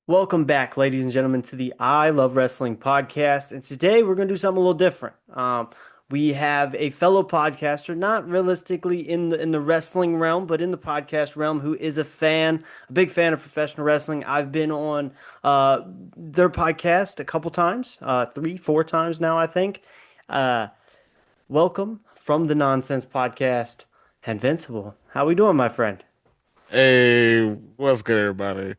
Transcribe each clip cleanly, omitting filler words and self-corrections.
Welcome back, ladies and gentlemen, to the I Love Wrestling podcast. And today we're going to do something a little different. We have a fellow podcaster, not realistically in the wrestling realm, but in the podcast realm, who is a big fan of professional wrestling. I've been on their podcast a couple times, three, four times now, I think. Uh, Welcome from the Nonsense Podcast, Invincible. How we doing, my friend? Hey, what's good, everybody?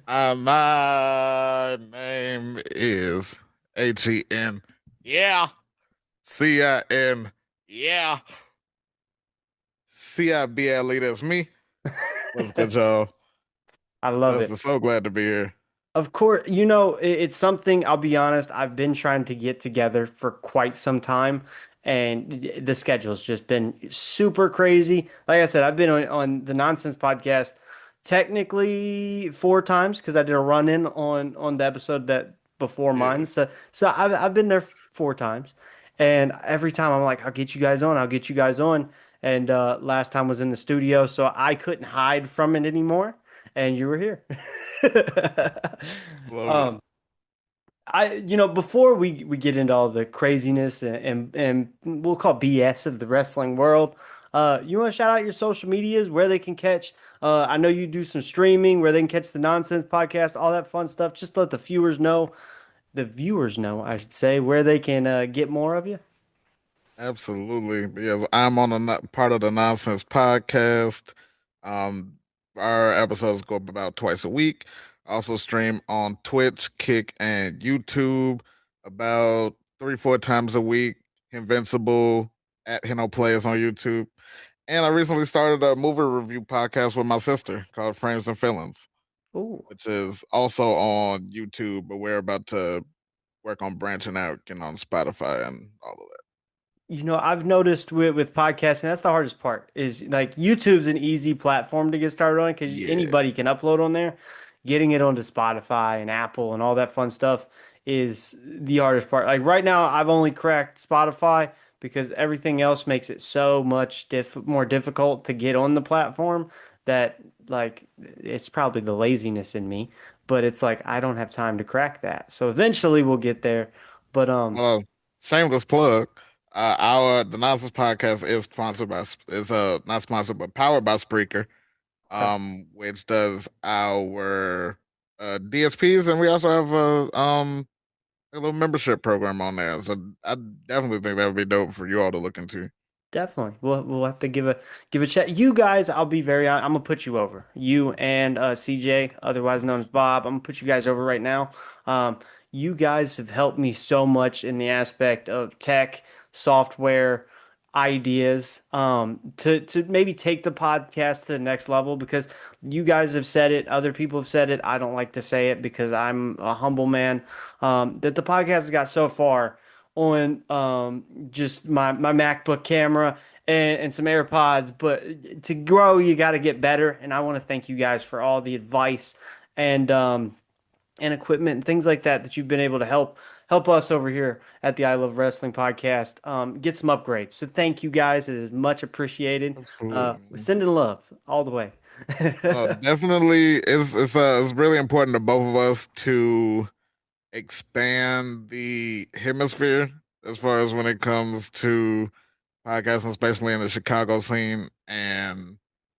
My name is HEN. Yeah. CIN. Yeah. CIBLE. That's me. What's good, y'all? I love it. So glad to be here. Of course, it's something, I'll be honest, I've been trying to get together for quite some time, and the schedule's just been super crazy. Like I said, I've been on the Nonsense podcast technically four times because I did a run-in on the episode that before mine. Yeah. So I've been there four times, and every time I'm like, I'll get you guys on, I'll get you guys on. And last time was in the studio, so I couldn't hide from it anymore, and you were here. Love it. Um, before we get into all the craziness and we'll call BS of the wrestling world, you want to shout out your social medias where they can catch. I know you do some streaming where they can catch the Nonsense podcast, all that fun stuff. Just let the viewers know, I should say, where they can get more of you. Absolutely. Yes, I'm on part of the Nonsense podcast. Um, our episodes go up about twice a week. Also stream on Twitch, Kick, and YouTube about 3, 4 times a week. Invincible at Heno Plays on YouTube. And I recently started a movie review podcast with my sister called Frames and Feelings, Oh, which is also on YouTube, but we're about to work on branching out, getting on Spotify and all of that. I've noticed with podcasting, that's the hardest part. Is like YouTube's an easy platform to get started on because Yeah, anybody can upload on there. Getting it onto Spotify and Apple and all that fun stuff is the hardest part. Like right now, I've only cracked Spotify because everything else makes it so much more difficult to get on the platform that like it's probably the laziness in me, but it's like I don't have time to crack that. So eventually we'll get there. But well, shameless plug. Our the Nonsense podcast is sponsored by is not sponsored but powered by Spreaker, okay. which does our DSPs, and we also have a little membership program on there. So I definitely think that would be dope for you all to look into. Definitely. We'll have to give a chat. You guys, I'll be very honest, I'm gonna put you over. You and CJ, otherwise known as Bob. I'm gonna put you guys over right now. Um, you guys have helped me so much in the aspect of tech, software, ideas, to maybe take the podcast to the next level because you guys have said it, other people have said it. I don't like to say it because I'm a humble man. That the podcast has got so far on just my MacBook camera and some AirPods. But to grow, you got to get better. And I want to thank you guys for all the advice and and equipment and things like that you've been able to help us over here at the I Love Wrestling podcast get some upgrades. So thank you guys. It is much appreciated. We're Absolutely. sending love all the way. Definitely, it's really important to both of us to expand the hemisphere as far as when it comes to podcasting, especially in the Chicago scene. And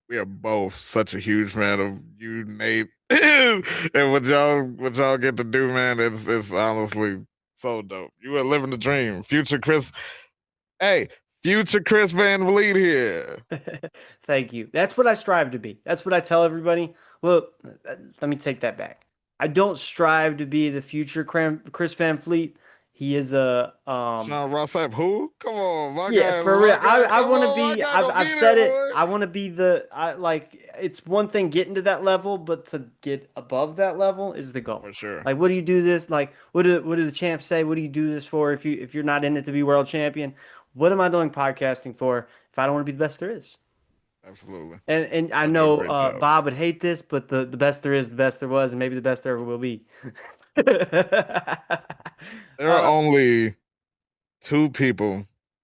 we are both such a huge fan of you, Nate, and what y'all get to do, man. It's honestly so dope. You are living the dream, future Chris. Hey, future Chris Van Vliet here. Thank you. That's what I strive to be. That's what I tell everybody. Well, let me take that back. I don't strive to be the future Chris Van Fleet. He is a Sean Ross Sapp, who? Come on, my yeah, guy. for real. My guy. I Come want to on, my be. guy. Gonna I've be said there, it. boy. I want to be I like. It's one thing getting to that level, but to get above that level is the goal. For sure. Like, what do you do this? Like, what do the champs say? What do you do this for? If you're not in it to be world champion, what am I doing podcasting for? If I don't want to be the best there is. Absolutely. And I Y'all do a know great job. Bob would hate this, but the best there is, the best there was, and maybe the best there ever will be. There are uh, only two people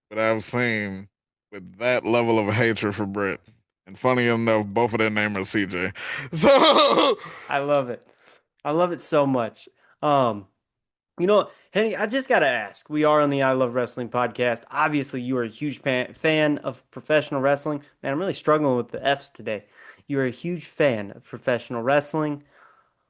that I've seen with that level of hatred for Britt. And funny enough, both of their names are CJ. So I love it. I love it so much. Um, You know, Henny, I just got to ask. We are on the I Love Wrestling podcast. Obviously, you are a huge fan of professional wrestling. Man, I'm really struggling with the F's today. You're a huge fan of professional wrestling.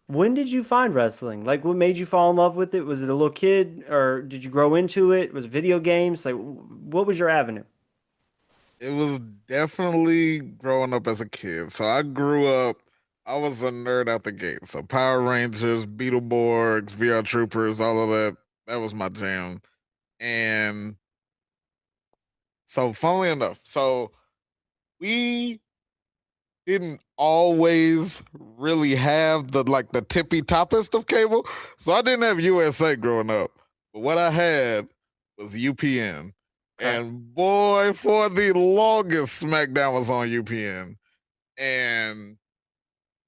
When did you find wrestling? Like, what made you fall in love with it? Was it a little kid, or did you grow into it? Was it video games? Like, what was your avenue? It was definitely growing up as a kid. So I grew up, I was a nerd out the gate. So Power Rangers, Beetleborgs, VR Troopers, all of that, that was my jam. And so, funnily enough, so we didn't always really have the tippy toppest of cable. So I didn't have USA growing up. But what I had was UPN. Okay. And boy, for the longest SmackDown was on UPN. And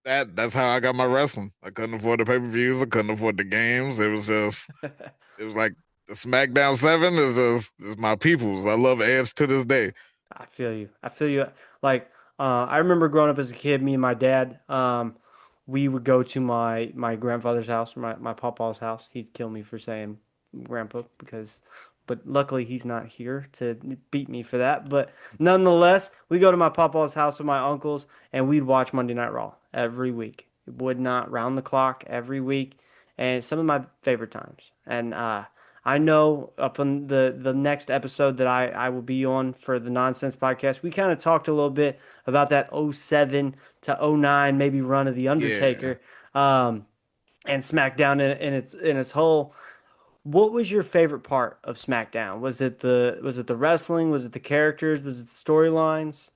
that's how I got my wrestling. I couldn't afford the pay-per-views, I couldn't afford the games. It was like the SmackDown 7 is my people's. I love Edge to this day. I feel you. I feel you. Like, I remember growing up as a kid, me and my dad, we would go to my grandfather's house, or my papa's house. He'd kill me for saying grandpa but luckily he's not here to beat me for that. But nonetheless, we go to my papa's house with my uncles, and we'd watch Monday Night Raw every week. It would not round the clock every week, and some of my favorite times. And I know up on the next episode that I will be on for the Nonsense podcast, we kind of talked a little bit about that '07 to '09 maybe run of the Yeah. Undertaker, um, and SmackDown in its whole. What was your favorite part of SmackDown? Was it the wrestling? Was it the characters? Was it the storylines?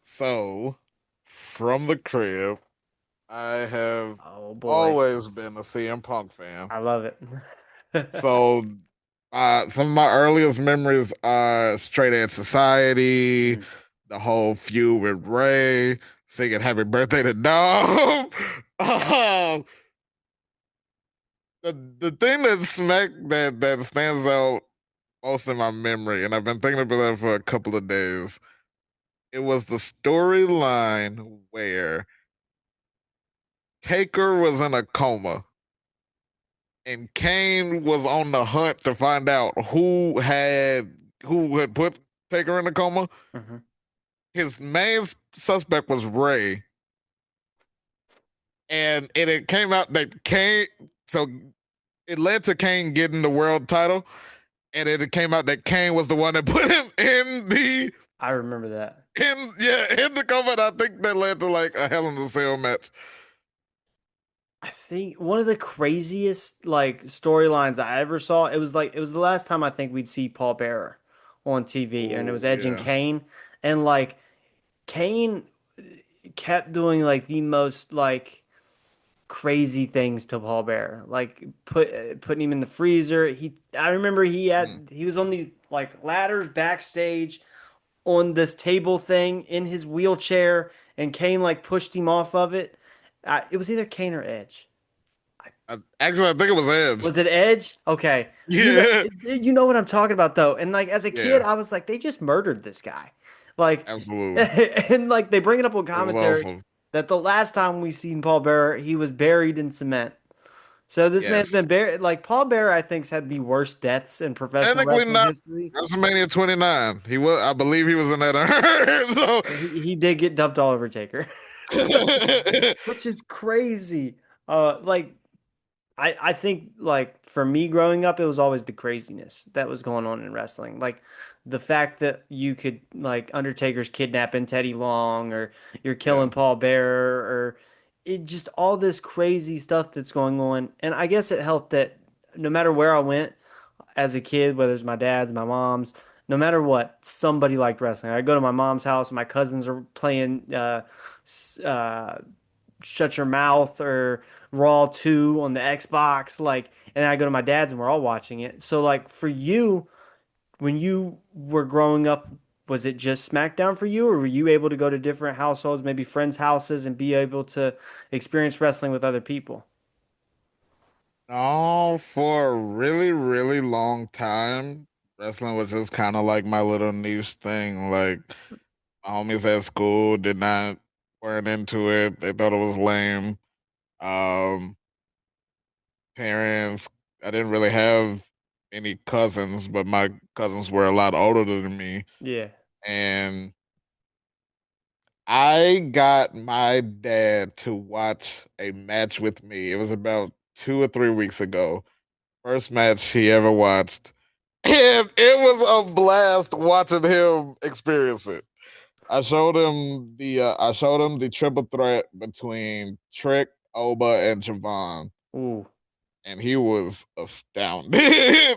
So from the crib, I have Oh boy, always been a CM Punk fan. I love it. So some of my earliest memories are Straight Edge Society, Mhm. the whole feud with Ray, singing Happy Birthday to Dom. um, the thing that stands out most in my memory, and I've been thinking about that for a couple of days, it was the storyline where Taker was in a coma and Kane was on the hunt to find out who had put Taker in a coma. Mhm. His main suspect was Ray, and it came out that Kane. So it led to Kane getting the world title, and it came out that Kane was the one that put him in the I remember that. in the coma. And I think that led to like a Hell in a Cell match. I think one of the craziest like storylines I ever saw. It was the last time I think we'd see Paul Bearer on TV, and it Oh was Edge and yeah. Kane, and like Kane kept doing like the most like crazy things to Paul Bearer, like putting him in the freezer. I remember Hmm. he was on these like ladders backstage on this table thing in his wheelchair, and Kane like pushed him off of it. It was either Kane or Edge. Actually, I think it was Edge. Was it Edge? Okay. Yeah. You know what I'm talking about though. And like as a kid, Yeah. I was like, they just murdered this guy. Like Absolutely. and like they bring it up on It was commentary awesome. that the last time we seen Paul Bearer, he was buried in cement. So this man's been Yes. buried. Like Paul Bearer, I think's had the worst deaths in professional Technically wrestling not history. WrestleMania 29. He was, I believe he was in that. So He did get dumped all over Taker, which is crazy. Like I think like for me growing up, it was always the craziness that was going on in wrestling. Like the fact that you could like Undertaker's kidnapping Teddy Long, or you're yeah. killing Paul Bearer, or it just all this crazy stuff that's going on. And I guess it helped that no matter where I went as a kid, whether it's my dad's, my mom's, no matter what, somebody liked wrestling. I go to my mom's house, my cousins are playing uh, Shut Your Mouth or Raw 2 on the Xbox, like, and I go to my dad's and we're all watching it. So like for you, when you were growing up, was it just SmackDown for you, or were you able to go to different households, maybe friends' houses, and be able to experience wrestling with other people? No, for a really, really long time, wrestling was just kind of like my little niche thing. Like my homies at school did not weren't into it. They thought it was lame. Um, Parents. I didn't really have any cousins, but my cousins were a lot older than me, Yeah. and I got my dad to watch a match with me. It was about 2 or 3 weeks ago. First match he ever watched. And it was a blast watching him experience it. I showed him the triple threat between Trick, Oba, and Javon. Ooh. And he was astounded.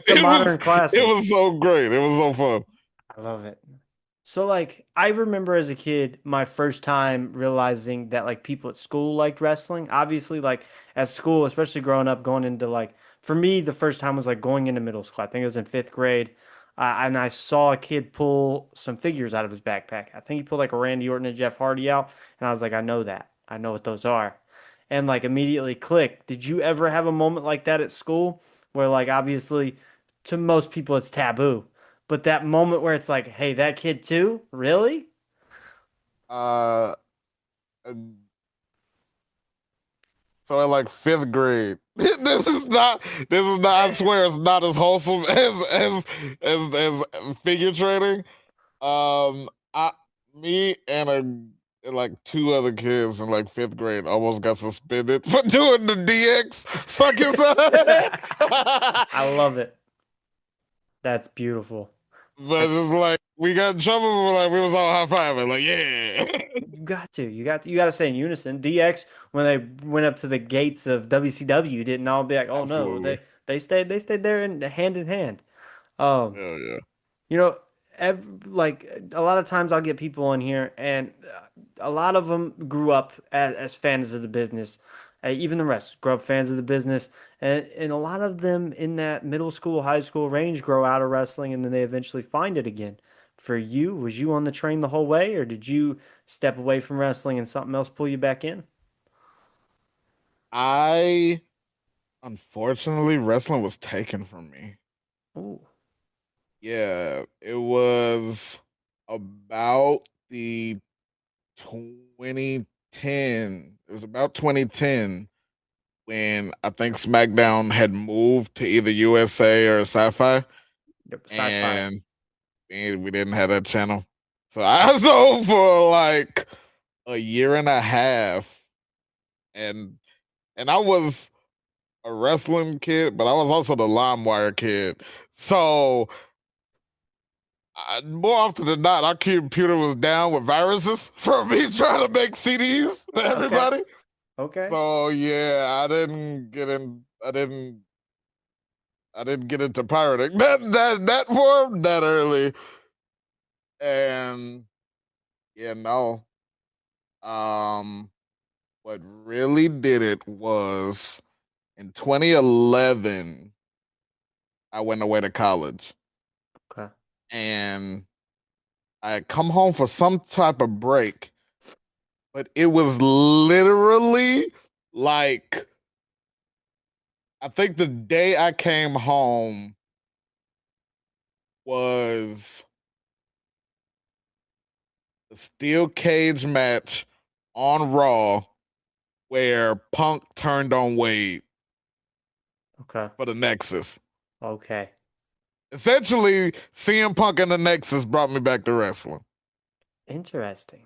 The modern It classic. was so great. It was so fun. I love it. So like I remember as a kid my first time realizing that like people at school liked wrestling. Obviously like at school, especially growing up going into like for me the first time was like going into middle school. I think it was in 5th grade. And I saw a kid pull some figures out of his backpack. I think he pulled like a Randy Orton and Jeff Hardy out and I was like I know that. I know what those are. And like immediately clicked. Did you ever have a moment like that at school where like obviously to most people it's taboo? But that moment where it's like, hey, that kid too? Really? Uh, uh, so in like fifth grade, this is not. I swear, it's not as wholesome as figure trading. I me and like two other kids in like fifth grade almost got suspended for doing the DX sucking side. I love it. That's beautiful. But That's it's like we got in trouble. We was all high fiving, like yeah, you got to. You got to say in unison. DX when they went up to the gates of WCW didn't all be like, "Oh no." absolutely, They stayed there in hand. Um hell yeah. You know, like a lot of times I'll get people on here, and a lot of them grew up as fans of the business. Even the rest grew up fans of the business, and a lot of them in that middle school, high school range grow out of wrestling, and then they eventually find it again. For you, was you on the train the whole way, or did you step away from wrestling and something else pull you back in? I unfortunately wrestling was taken from me. Ooh, Yeah, it was about the 2010. It was about 2010 when I think SmackDown had moved to either USA or Sci-Fi, yep, sci-fi. and we didn't have that channel. So I was on for like a year and a half, and I was a wrestling kid, but I was also the LimeWire kid. So more often than not, our computer was down with viruses from me trying to make CDs for Okay, everybody. okay, So yeah, I didn't get into pirating that form that early. And yeah, no. Um what really did it was in 2011, I went away to college okay, and I had come home for some type of break, but it was literally like I think the day I came home was a steel cage match on Raw where Punk turned on Wade okay, for the Nexus. okay. Essentially, CM Punk and the Nexus brought me back to wrestling. Interesting.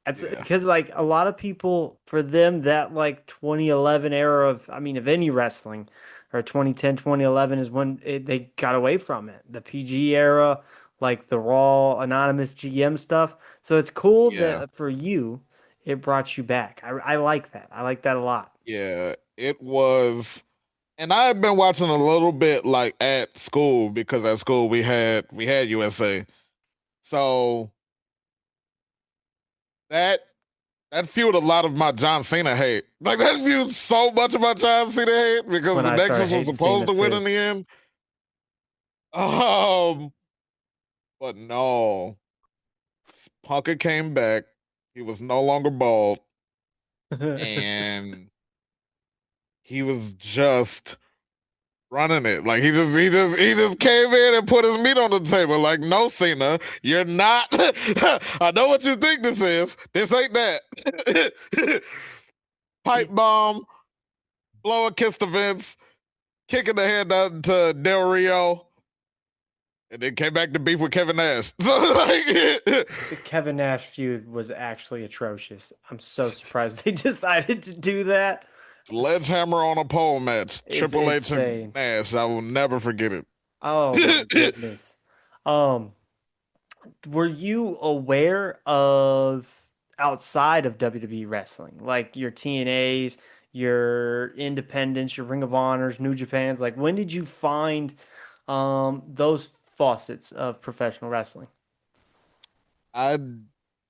That's Yeah, because like a lot of people for them that like 2011 era of I mean of any wrestling or 2010 2011 is when they got away from it. The PG era, like the Raw anonymous GM stuff. So it's cool yeah, that for you it brought you back. I like that. I like that a lot. yeah. It was, and I had been watching a little bit like at school because at school we had USA. So that that fueled a lot of my John Cena hate. Like that fueled so much of my John Cena hate It's because when the I started Nexus was hating supposed Cena to win too. in the end. Um, but no, Punker came back. He was no longer bald, and he was just running it. Like he just came in and put his meat on the table. Like, no, Cena, you're not. I know what you think this is. This ain't that. pipe bomb, blow a kiss to Vince, kicking the head out to Del Rio, and then came back to beef with Kevin Nash. So like, The Kevin Nash feud was actually atrocious. I'm so surprised they decided to do that. sledgehammer on a pole match, It's Triple H and insane. Nash. I will never forget Oh my it. goodness. Um, were you aware of outside of WWE wrestling, like your TNAs, your Independents, your Ring of Honors, New Japans? Like, when did you find those faucets of professional wrestling? I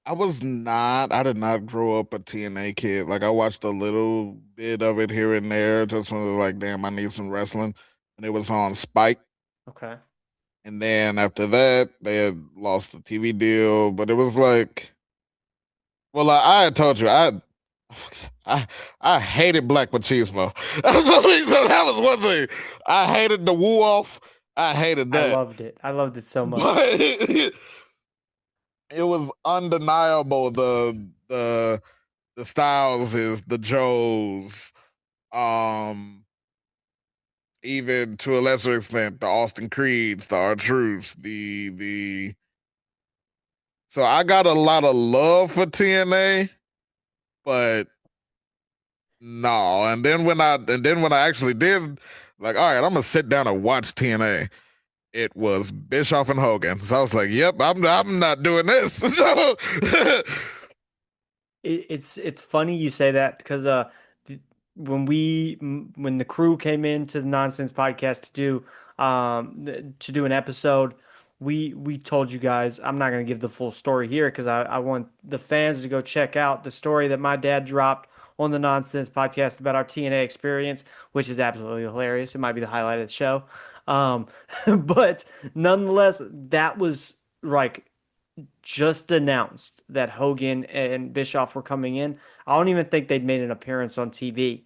I did not grow up a TNA kid. Like I watched a little bit of it here and there, just when it was like, damn, I need some wrestling. And it was on Spike. Okay. And then after that, they had lost the TV deal. But it was like, well, I had told you, I I hated Black Machismo. So that was one thing. I hated the woo off. I hated I that. loved it. I loved it so much. But it was undeniable the Styles is the Joes, um, even to a lesser extent the Austin Creeds, the R-Truths, the. So I got a lot of love for TNA, but no. And then when I actually did, like, all right, I'm gonna sit down and watch TNA. It was Bischoff and Hogan, so I was like, yep, I'm not doing this. So It's funny you say that because when the crew came into the Nonsense podcast to do an episode, we told you guys. I'm not going to give the full story here because I want the fans to go check out the story that my dad dropped on the Nonsense podcast about our TNA experience, which is absolutely hilarious. It might be the highlight of the show. Um, but nonetheless, that was like just announced that Hogan and Bischoff were coming in. I don't even think they'd made an appearance on TV.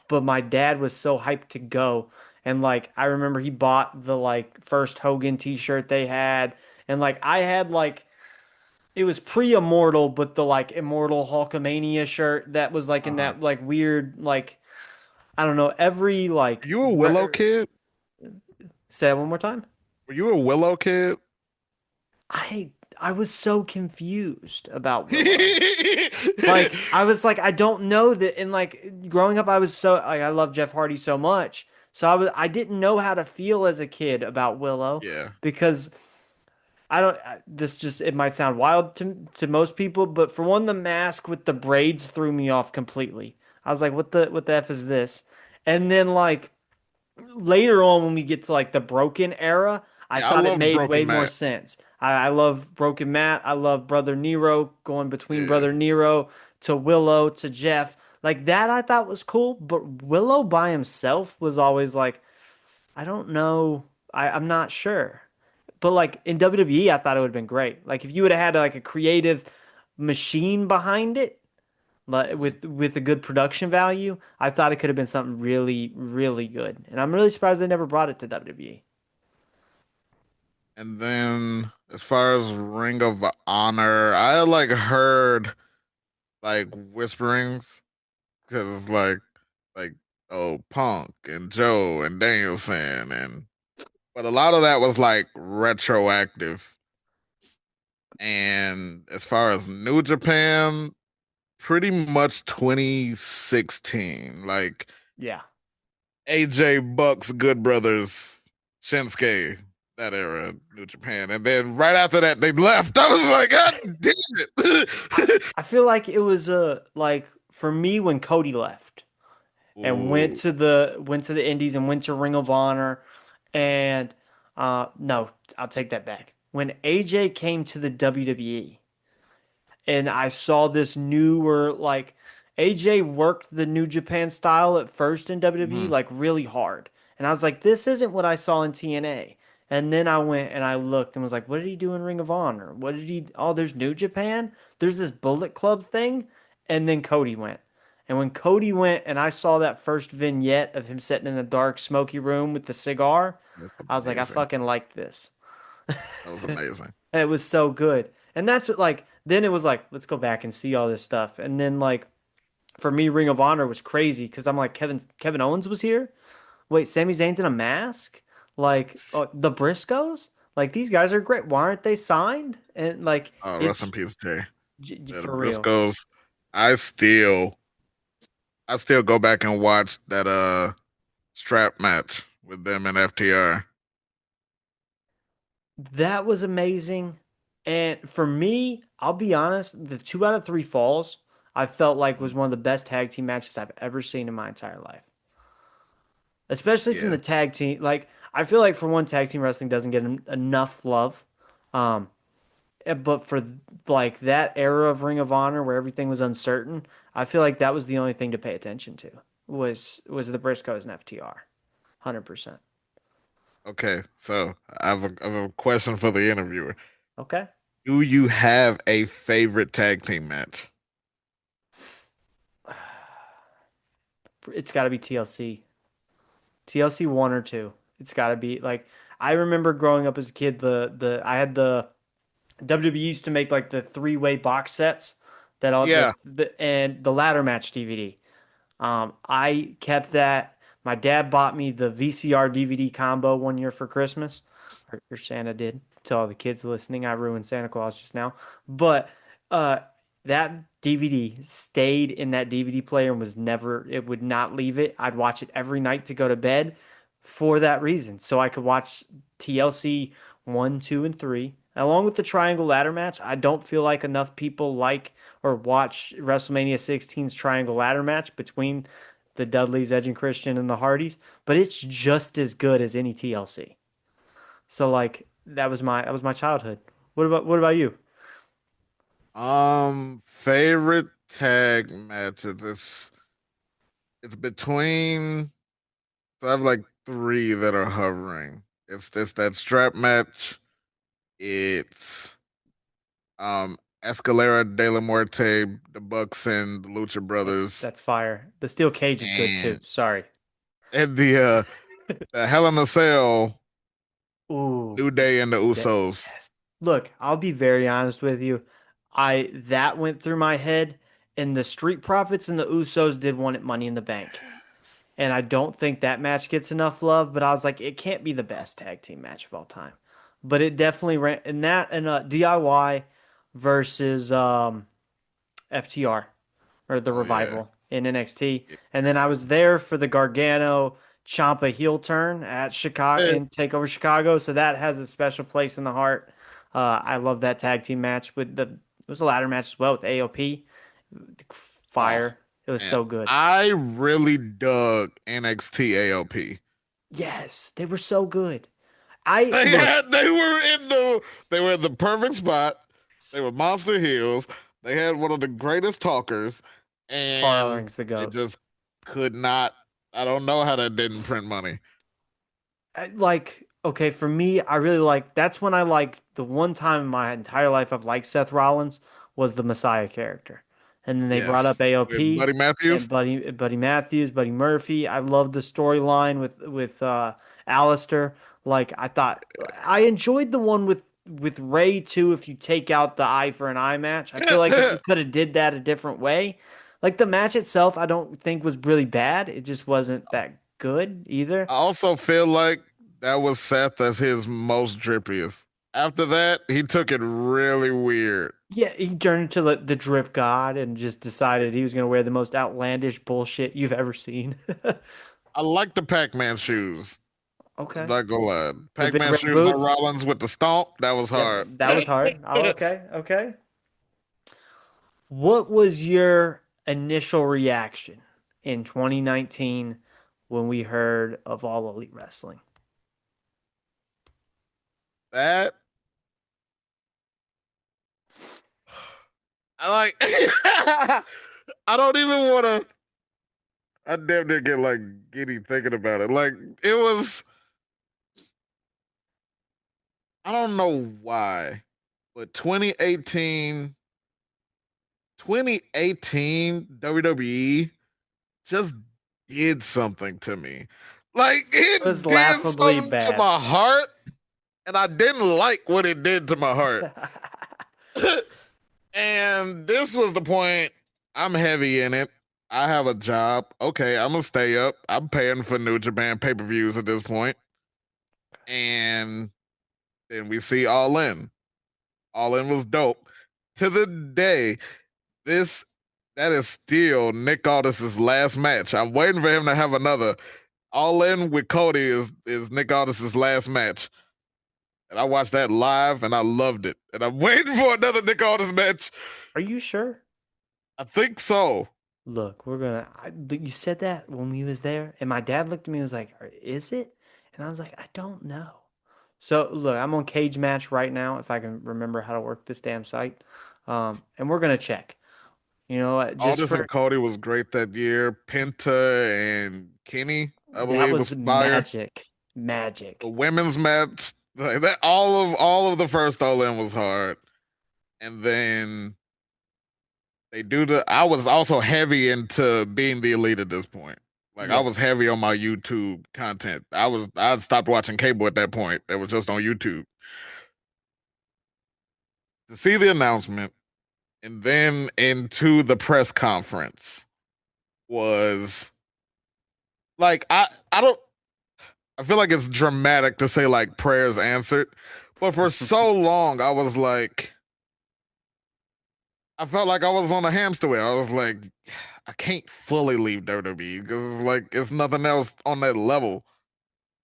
But my dad was so hyped to go. And like I remember he bought the like first Hogan t-shirt they had. And like I had like it was pre-immortal, but the like immortal Hulkamania shirt that was like in uh, that like weird like I don't know, every were like you a Willow kid? say that one more time. Were you a Willow kid? I I was so confused about Willow. Like I was like I don't know that and like growing up I was so like I love Jeff Hardy so much. So I didn't know how to feel as a kid about Willow Yeah. because I don't this just it might sound wild to most people, but for one the mask with the braids threw me off completely. I was like what the F is this? And then like later on when we get to like the Broken era, I Yeah, I thought it loved made way Broken more Matt. sense. I love Broken Matt. I love Brother Nero going between Yeah. Brother Nero to Willow to Jeff. Like that I thought was cool, but Willow by himself was always like, I don't know. I'm not sure. But like in WWE, I thought it would have been great. Like if you would have had like a creative machine behind it, but with a good production value, I thought it could have been something really, really good. And I'm really surprised they never brought it to WWE. And then as far as Ring of Honor, I like heard like whisperings because like oh Punk and Joe and Danielson and but a lot of that was like retroactive. And as far as New Japan, pretty much 2016, like Yeah. AJ Bucks, Good Brothers, Shinsuke, that era, New Japan. And then right after that, they left. I was like, God damn I, it. I feel like it was like for me when Cody left and Ooh. went to the Indies and went to Ring of Honor and no, I'll take that back. When AJ came to the WWE and I saw this newer like AJ worked the New Japan style at first in WWE Mhm. like really hard. And I was like, this isn't what I saw in TNA. And then I went and I looked and was like, what did he do in Ring of Honor? What did he Oh, there's New Japan? There's this Bullet Club thing? And then Cody went. And when Cody went and I saw that first vignette of him sitting in the dark, smoky room with the cigar, That's I was like, I amazing. fucking like this. That was amazing. And it was so good. And that's what, like, then it was like, let's go back and see all this stuff. And then, like, for me, Ring of Honor was crazy because I'm like Kevin Owens was here. Wait, Sami Zayn's in a mask? Like the Briscoes? Like these guys are great. Why aren't they signed? And like Rest it's in peace, Jay. Yeah, the for real. Briscoes. I still, I still go back and watch that strap match with them and FTR. That was amazing. And for me, I'll be honest, the 2 out of 3 falls I felt like was one of the best tag team matches I've ever seen in my entire life. Especially from Yeah. the tag team. Like I feel like for one, tag team wrestling doesn't get enough love. Um, but for like that era of Ring of Honor where everything was uncertain, I feel like that was the only thing to pay attention to was the Briscoes and FTR. 100%. Okay, so I have a question for the interviewer. Okay. Do you have a favorite tag team match? It's got to be TLC. TLC 1 or 2. It's got to be like I remember growing up as a kid the I had the WWE used to make like the three-way box sets that all Yeah. the and the ladder match DVD. I kept that. My dad bought me the VCR DVD combo 1 year for Christmas, or Santa did. To all the kids listening, I ruined Santa Claus just now. But uh, that DVD stayed in that DVD player and was never, it would not leave it. I'd watch it every night to go to bed for that reason. So I could watch TLC 1, 2, and 3. Along with the triangle ladder match, I don't feel like enough people like or watch WrestleMania 16's triangle ladder match between the Dudleys, Edge and Christian, and the Hardys, but it's just as good as any TLC. So like that was my childhood. What about you? Favorite tag matches. It's between. So I have like three that are hovering. It's this that strap match. It's Escalera de la Muerte, the Bucks and the Lucha That's Brothers, that's fire. The steel cage is good too. and Sorry. the Hell in a Cell, Ooh, New Day and the New Day. Usos. Yes. Look, I'll be very honest with you. I that went through my head, and the Street Profits and the Usos did one at Money in the Bank. And I don't think that match gets enough love, but I was like, it can't be the best tag team match of all time. But it definitely ran in that and DIY versus FTR or the Oh yeah, revival in NXT. yeah. And then I was there for the Gargano Champa heel turn at Chicago Eh, in Takeover Chicago. So that has a special place in the heart. I love that tag team match with the it was a ladder match as well with AOP. Oh Fire. It was man, so good. I really dug NXT AOP. Yes, they were so good. I They look, had they were in the perfect spot. They were monster heels. They had one of the greatest talkers, and Farling's the it goat. just could not. I don't know how that didn't print money. Like, okay, for me, I really like that's when I like the one time in my entire life I've liked Seth Rollins was the Messiah character. And then they brought up Yes, with AOP Buddy and Matthews. Buddy Matthews, Buddy Murphy. I loved the storyline with Alistair. Like I thought I enjoyed the one with Ray too, if you take out the eye for an eye match. I feel like if you could have did that a different way. Like the match itself, I don't think was really bad. It just wasn't that good either. I also feel like that was Seth as his most drippiest. After that, he took it really weird. Yeah, he turned into the drip god and just decided he was going to wear the most outlandish bullshit you've ever seen. I like the Pac-Man shoes. Okay. Not gonna lie. The big Pac-Man red shoes on boots. Rollins with the stomp, that was Yep, hard. that was hard. Oh, okay, okay. What was your initial reaction in 2019 when we heard of All Elite Wrestling? That I like. I don't even want to. I damn near get like giddy thinking about it. Like it was. I don't know why, but 2018 WWE just did something to me. Like It was it did laughably something to bad. my heart, and I didn't like what it did to my heart. And this was the point. I'm heavy in it. I have a job. Okay, I'm gonna stay up. I'm paying for New Japan pay-per-views at this point. And then we see All In. All In was dope. To the day, this that is still Nick Aldis's last match. I'm waiting for him to have another. All In with Cody is Nick Aldis's last match. And I watched that live and I loved it. And I'm waiting for another Nick Aldis match. Are you sure? I think so. Look, you said that when we was there, and my dad looked at me and was like, "Is it?" And I was like, "I don't know." So look, I'm on Cage Match right now, if I can remember how to work this damn site, and we're gonna check. You know, just Aldis and for Cody was great that year. Penta and Kenny, I that believe, was was fire. magic, The magic. women's match, like that, all of the first All In was hard. And then they do the. I was also heavy into being the elite at this point. Like I was Yes. heavy on my YouTube content. I'd stopped watching cable at that point. It was just on YouTube. To see the announcement and then into the press conference was like I don't I feel like it's dramatic to say like prayers answered, but for so long I was like I felt like I was on a hamster wheel. I was like, I can't fully leave WWE because like it's nothing else on that level.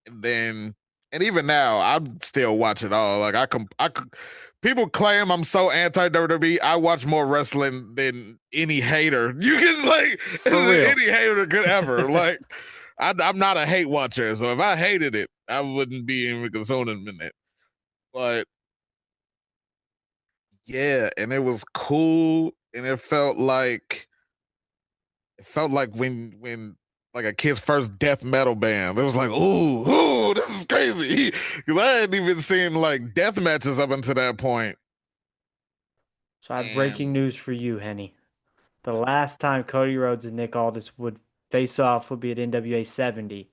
And then, and even now, I still watch it all. Like people claim I'm so anti WWE. I watch more wrestling than any hater. You can like For real. any hater could ever. Like, I'm not a hate watcher, so if I hated it, I wouldn't be even consoling in it. But yeah, and it was cool, and it felt like when like a kid's first death metal band. It was like, ooh, this is crazy. Because I hadn't even seen like death matches up until that point. So I have breaking And news for you, Henny. The last time Cody Rhodes and Nick Aldis would face off would be at NWA 70,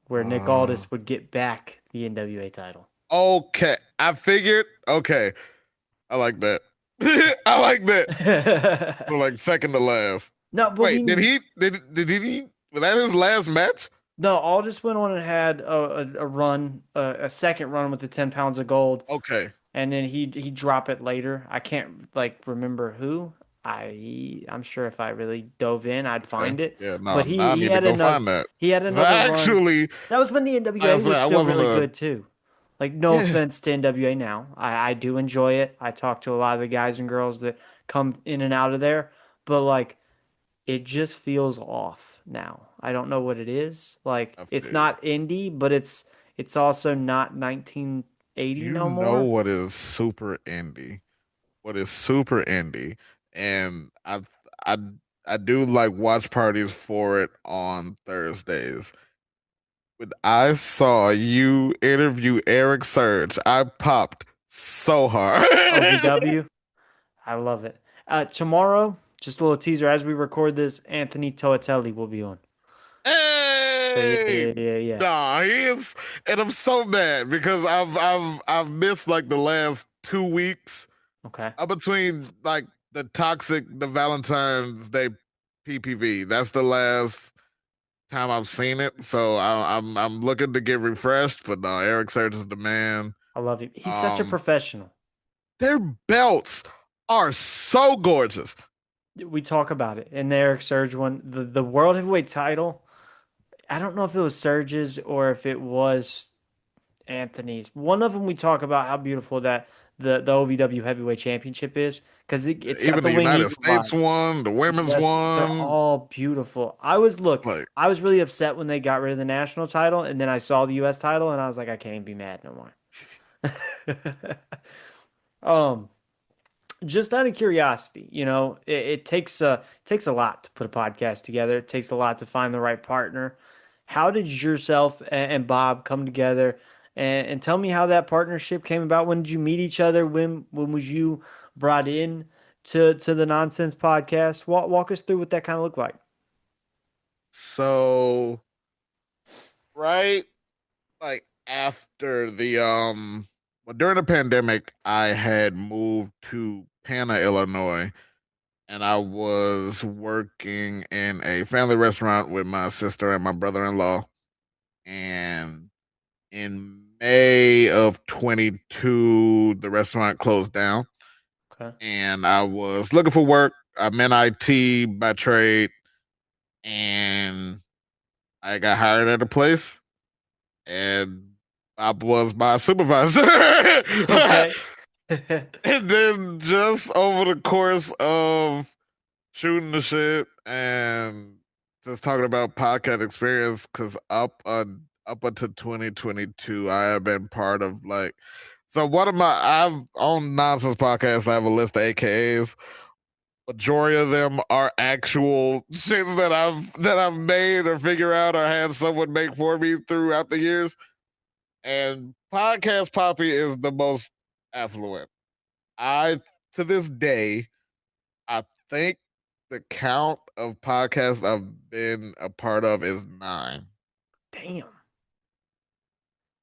where Nick uh, Aldis would get back the NWA title. okay, I figured. Okay, I like that. I like that. For like second to last. No, but Wait, did we he? Did he? Was that his last match? no, Aldis went on and had a run, a second run with the 10 pounds of gold, Okay, and then he drop it later. I can't like remember who. I'm sure if I really dove in, I'd okay, find it. yeah. No, But now I he need to had go another find that. he had 'Cause another I run. actually, That was when the like I NWA said, was I still wasn't really a good too. Like no yeah. offense to NWA now. I do enjoy it. I talk to a lot of the guys and girls that come in and out of there, but like it just feels off now. I don't know what it is. Like I it's feel you. not indie, but it's also not 1980 You no know more. what is super indie? What is super indie? And I I do like watch parties for it on Thursdays. When I saw you interview Eric Surge, I popped so hard. OVW. I love it. Tomorrow, just a little teaser as we record this, Anthony Toatelli will be on. So yeah, Hey, yeah, yeah, yeah. nah, he is, and I'm so mad because I've missed like the last 2 weeks Okay. up between like the Valentine's Day PPV. That's the last time I've seen it, so I'm looking to get refreshed. But no, Eric Surge is the man. I love him. He's such a Um, professional. their belts are so gorgeous. We talk about it. And the Eric Surge one, the world heavyweight title. I don't know if it was Surge's or if it was Anthony's. One of them we talk about how beautiful that the OVW Heavyweight Championship is because it's got Even the the Wing United Eagle vibe. States one, the women's Yes, they're one, all beautiful. Look, like I was really upset when they got rid of the national title, and then I saw the U.S. title, and I was like, I can't even be mad no more. um, just out of curiosity, it takes a lot to put a podcast together. It takes a lot to find the right partner. How did yourself and Bob come together? And tell me how that partnership came about. When did you meet each other? When was you brought in to the Nonsense Podcast? Walk us through what that kind of looked like. so right like after the well during the pandemic I had moved to Panna, Illinois and I was working in a family restaurant with my sister and my brother-in-law. And in May of 22, the restaurant closed down, Okay. and I was looking for work. I'm in IT by trade, and I got hired at a place, and I was my supervisor. Okay. And then just over the course of shooting the shit and just talking about podcast experience, because up until 2022, I have been part of like so one of my I've on nonsense podcasts. I have a list of AKAs. Majority of them are actual shits that I've made or figure out or had someone make for me throughout the years. And Podcast Poppy is the most affluent. I to this day, I think the count of podcasts I've been a part of is 9. Damn.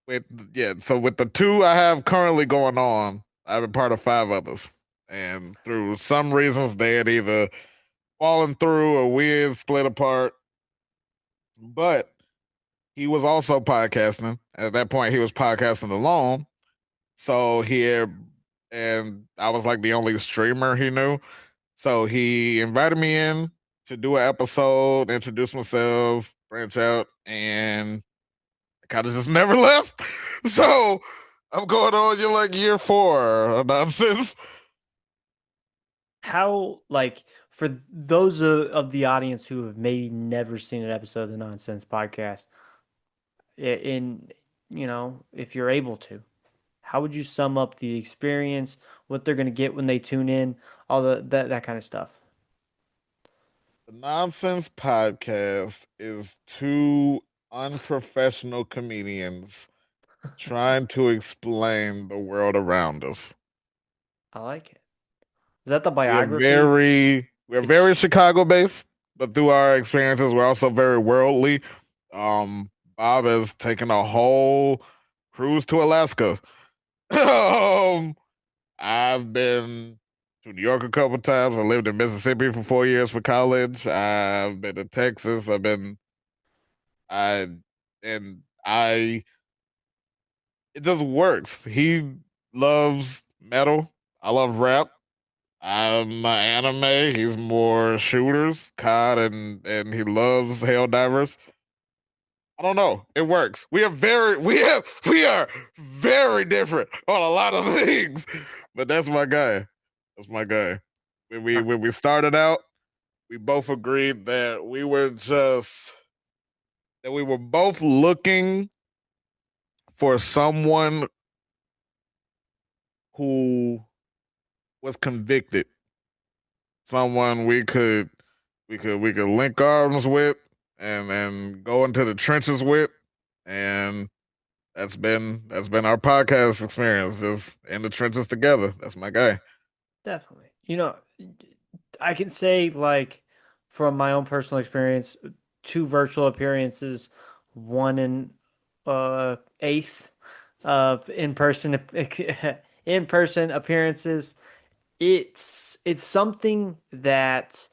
With so with the 2 I have currently going on, I've been part of 5 others. And through some reasons they had either fallen through or we had split apart. But he was also podcasting. At that point he was podcasting alone. So and I was like the only streamer he knew. So he invited me in to do an episode, introduce myself, branch out, and I kind of just never left. So I'm going on like year 4 of nonsense. How, like, for those of the audience who have maybe never seen an episode of the Nonsense Podcast, in, if you're able to, how would you sum up the experience, what they're going to get when they tune in, all that kind of stuff? The nonsense podcast is 2 unprofessional comedians trying to explain the world around us. I like it. Is that the We are biography? very It's Chicago based, but through our experiences, we're also very worldly. Um, Bob has taken a whole cruise to Alaska. um, I've been to New York a couple times. I lived in Mississippi for 4 years for college. I've been to Texas. I and I it just works. He loves metal. I love rap. I'm anime. He's more shooters, COD, and he loves Helldivers. I don't know. It works. We are very different on a lot of things, but that's my guy. That's my guy. When we started out, we both agreed that we were both looking for someone who was convicted, someone we could link arms with and go into the trenches with, and that's been our podcast experience, just in the trenches together. That's my guy. definitely. I can say, like, from my own personal experience, two virtual appearances, one in eighth of in person appearances. It's something that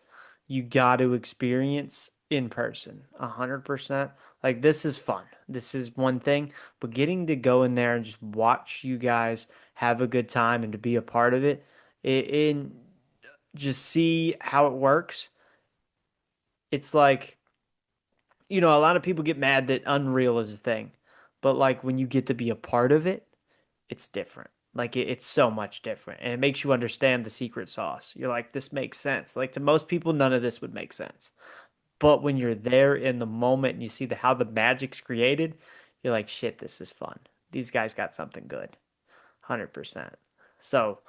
you got to experience in person, 100%. Like, this is fun. This is one thing, but getting to go in there and just watch you guys have a good time and to be a part of it, and just see how it works. It's like, a lot of people get mad that Unreal is a thing, but like when you get to be a part of it, it's different. Like, it's so much different, and it makes you understand the secret sauce. You're like, this makes sense. Like, to most people, none of this would make sense. But when you're there in the moment and you see how the magic's created, you're like, shit, this is fun. These guys got something good. 100%. So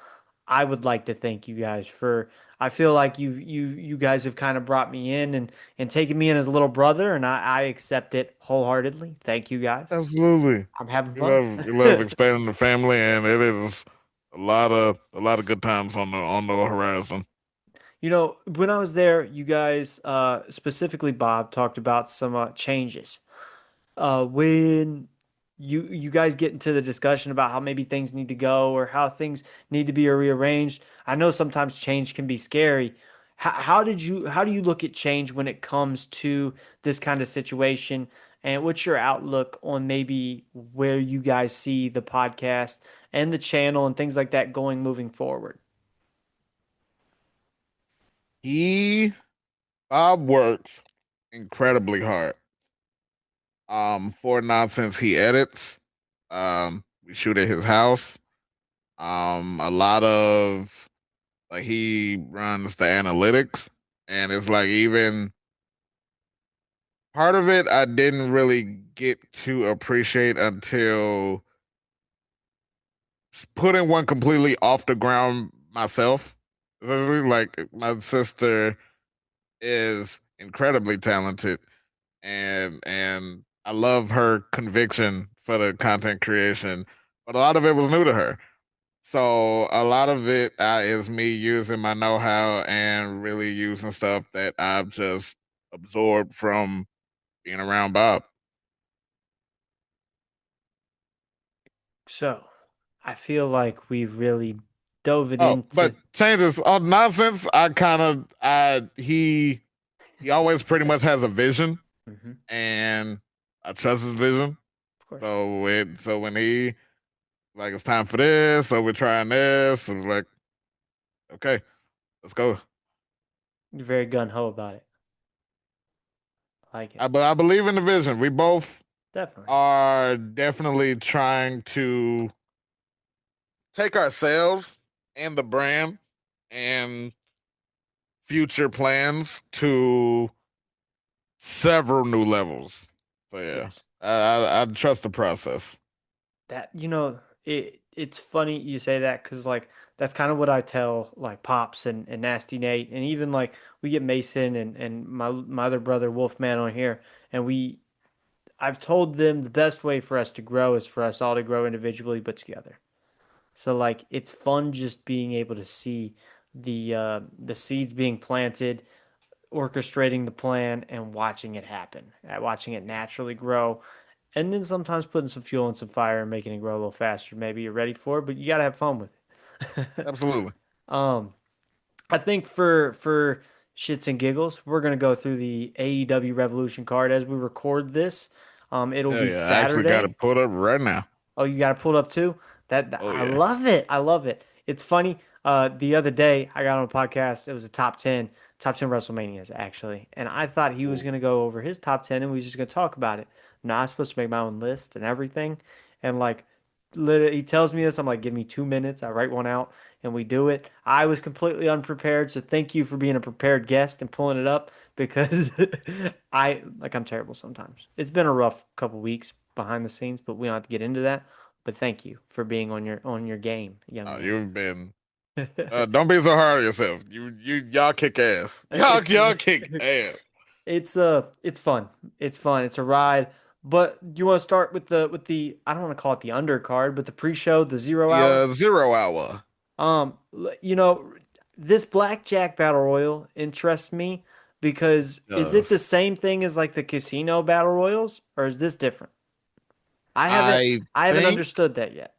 I would like to thank you guys for. I feel like you guys have kind of brought me in and taken me in as a little brother, and I accept it wholeheartedly. Thank you guys. Absolutely. I'm having fun. You love expanding the family, and it is a lot of good times on the horizon. When I was there, you guys, specifically Bob, talked about some changes. When you guys get into the discussion about how maybe things need to go or how things need to be rearranged, I know sometimes change can be scary. how do you look at change when it comes to this kind of situation? And what's your outlook on maybe where you guys see the podcast and the channel and things like that going moving forward? He Bob works incredibly hard. For nonsense he edits. We shoot at his house. A lot of like he runs the analytics, and it's like even part of it I didn't really get to appreciate until putting one completely off the ground myself. Like my sister is incredibly talented, and I love her conviction for the content creation, but a lot of it was new to her. So a lot of it is me using my know-how and really using stuff that I've just absorbed from being around Bob. So, I feel like we've really dove it Oh, into. but changes on nonsense. I kind of I he always pretty much has a vision, Mhm, and I trust his vision. of course, So when he like it's time for this, so we're trying this, and like okay, let's go. you're very gun ho about it. I like it. I believe in the vision. We both Definitely. are definitely trying to take ourselves and the brand and future plans to several new levels. So yeah, Yes. I trust the process. That it's funny you say that because like that's kind of what I tell like Pops and Nasty Nate and even like we get Mason and my other brother Wolfman on here and I've told them the best way for us to grow is for us all to grow individually but together. So like it's fun just being able to see the seeds being planted, orchestrating the plan and watching it happen, watching it naturally grow. And then sometimes putting some fuel and some fire and making it grow a little faster. Maybe you're ready for it, but you gotta have fun with it. Absolutely. um, I think for shits and giggles, we're gonna go through the AEW Revolution card as we record this. It'll Hell be yeah, I actually got Saturday. it pulled up right now. Oh, you got it pulled up too? Oh I yeah. love it. I love it. It's funny. The other day I got on a podcast. It was a top 10 WrestleManias actually, and I thought he was Ooh, gonna go over his top 10 and we was just gonna talk about it. No, I was supposed to make my own list and everything, and like, literally, he tells me this. I'm like, give me 2 minutes. I write one out and we do it. I was completely unprepared, so thank you for being a prepared guest and pulling it up because I'm terrible sometimes. It's been a rough couple weeks behind the scenes, but we don't have to get into that. But thank you for being on your game, young man. you've been. Don't be so hard on yourself. Y'all kick ass. It's Y'all kick ass. it's fun. It's fun. It's a ride. But you want to start with the I don't want to call it the undercard, but the pre-show, the 0 hour. The 0 hour. You know, this Blackjack Battle Royal interests me because is it the Does same thing as like the casino battle royals or is this different? I haven't I I haven't think understood that yet.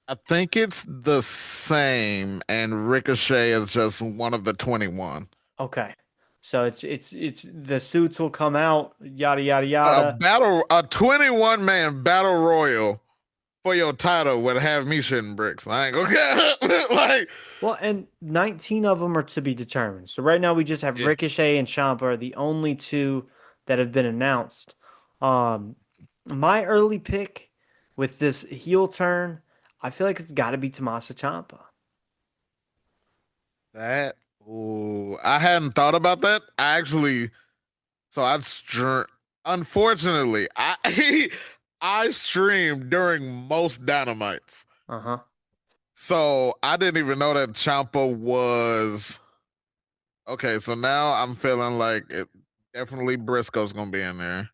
I think it's the same, and Ricochet is just one of the 21. Okay. So it's the suits will come out, yada yada But yada. a 21 man battle royal for your title would have me shitting bricks. I ain't gonna like, Well, and 19 of them are to be determined. So right now we just have yeah, Ricochet and Ciampa are the only two that have been announced. Um, my early pick with this heel turn, I feel like it's got to be Tommaso Ciampa. that. Ooh, I hadn't thought about that. I actually, so unfortunately, I I streamed during most dynamites. Uh huh. So I didn't even know that Champa was okay. So now I'm feeling like it definitely Briscoe's gonna be in there.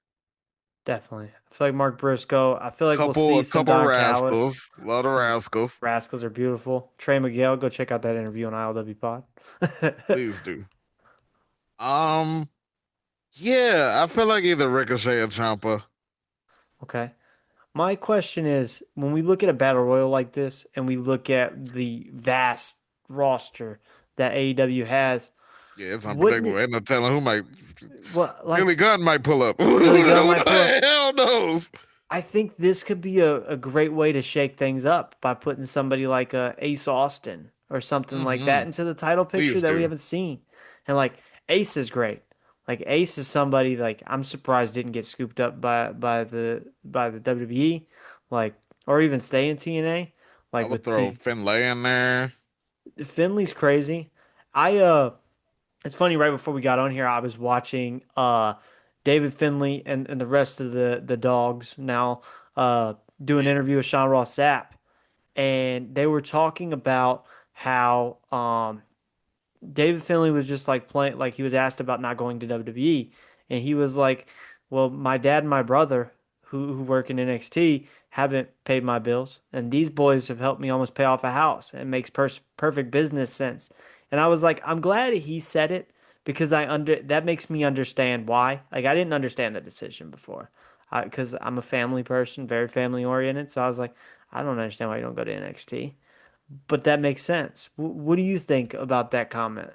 Definitely. I feel like Mark Briscoe. I feel like we'll Couple see a some couple Don rascals, Callis. a lot of Some rascals. Rascals are beautiful. Trey Miguel, go check out that interview on ILW Pod. Please do. Um, yeah, I feel like either Ricochet or Champa. Okay. My question is when we look at a battle royal like this and we look at the vast roster that AEW has, Yeah, it's Wouldn't unpredictable. it? Ain't no telling who might. Well, Billy like Gunn might pull up. Billy Who Gunn might pull the up. hell knows? I think this could be a great way to shake things up by putting somebody like Ace Austin or something like that Mm-hmm. into the title picture Please that we do. haven't seen. And like Ace is great. Like Ace is somebody like I'm surprised didn't get scooped up by the WWE, like or even stay in TNA, I like would with throw T Finlay in there. Finley's crazy. I It's funny, right before we got on here, I was watching David Finley and the rest of the dogs now do an interview with Sean Ross Sapp, and they were talking about how David Finley was just like playing, like he was asked about not going to WWE, and he was like, "Well, my dad and my brother, who work in NXT, haven't paid my bills, and these boys have helped me almost pay off a house. It makes perfect business sense." And I was like, "I'm glad he said it because I under that makes me understand why. Like I didn't understand the decision before, because I'm a family person, very family oriented. So I was like, I don't understand why you don't go to NXT." But that makes sense. What do you think about that comment?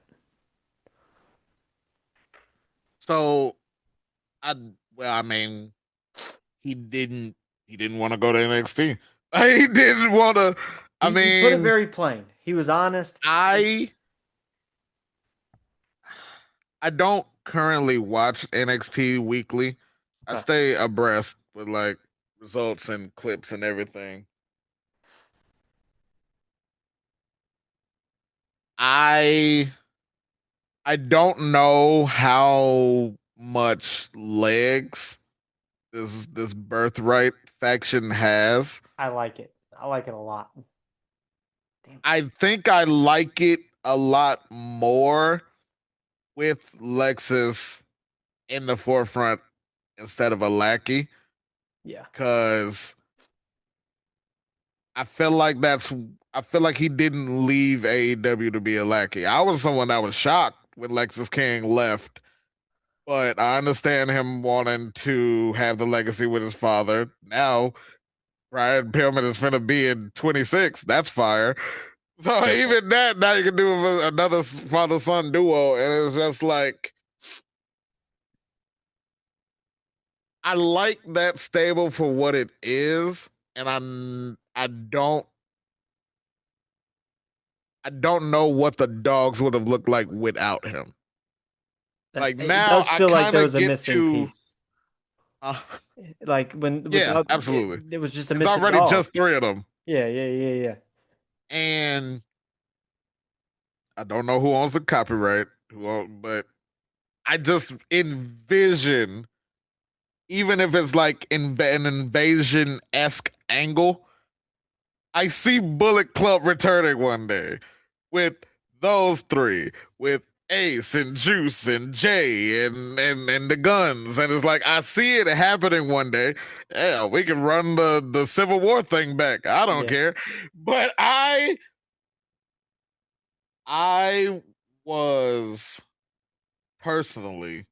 So I well, I mean, he didn't he didn't want to go to NXT. He didn't want to. I He put it mean, very plain. He was honest. I I don't currently watch NXT weekly. I Okay. stay abreast with like results and clips and everything. I I don't know how much legs this birthright faction has. I like it. I like it a lot. Damn. I think I like it a lot more with Lexus in the forefront instead of a lackey Yeah. because I feel like he didn't leave AEW to be a lackey. I was someone that was shocked when Lexus King left, but I understand him wanting to have the legacy with his father. Now Brian Pillman is finna be in 26. That's fire. So Fair point. even that, now you can do another father son duo, and it's just like I like that stable for what it is, and I don't know what the dogs would have looked like without him. Like It now, does I feel like kind there of was a get missing to, piece. uh, Like when yeah, without it, absolutely. it was just a It's missing already dog. just three of them, Yeah, yeah, yeah, yeah. and I don't know who owns the copyright, but I just envision, even if it's like an invasion esque angle, I see Bullet Club returning one day with those three, with Ace and Juice and Jay and the guns. And it's like I see it happening one day. Yeah, we can run the Civil War thing back. I don't Yeah. care. But I was personally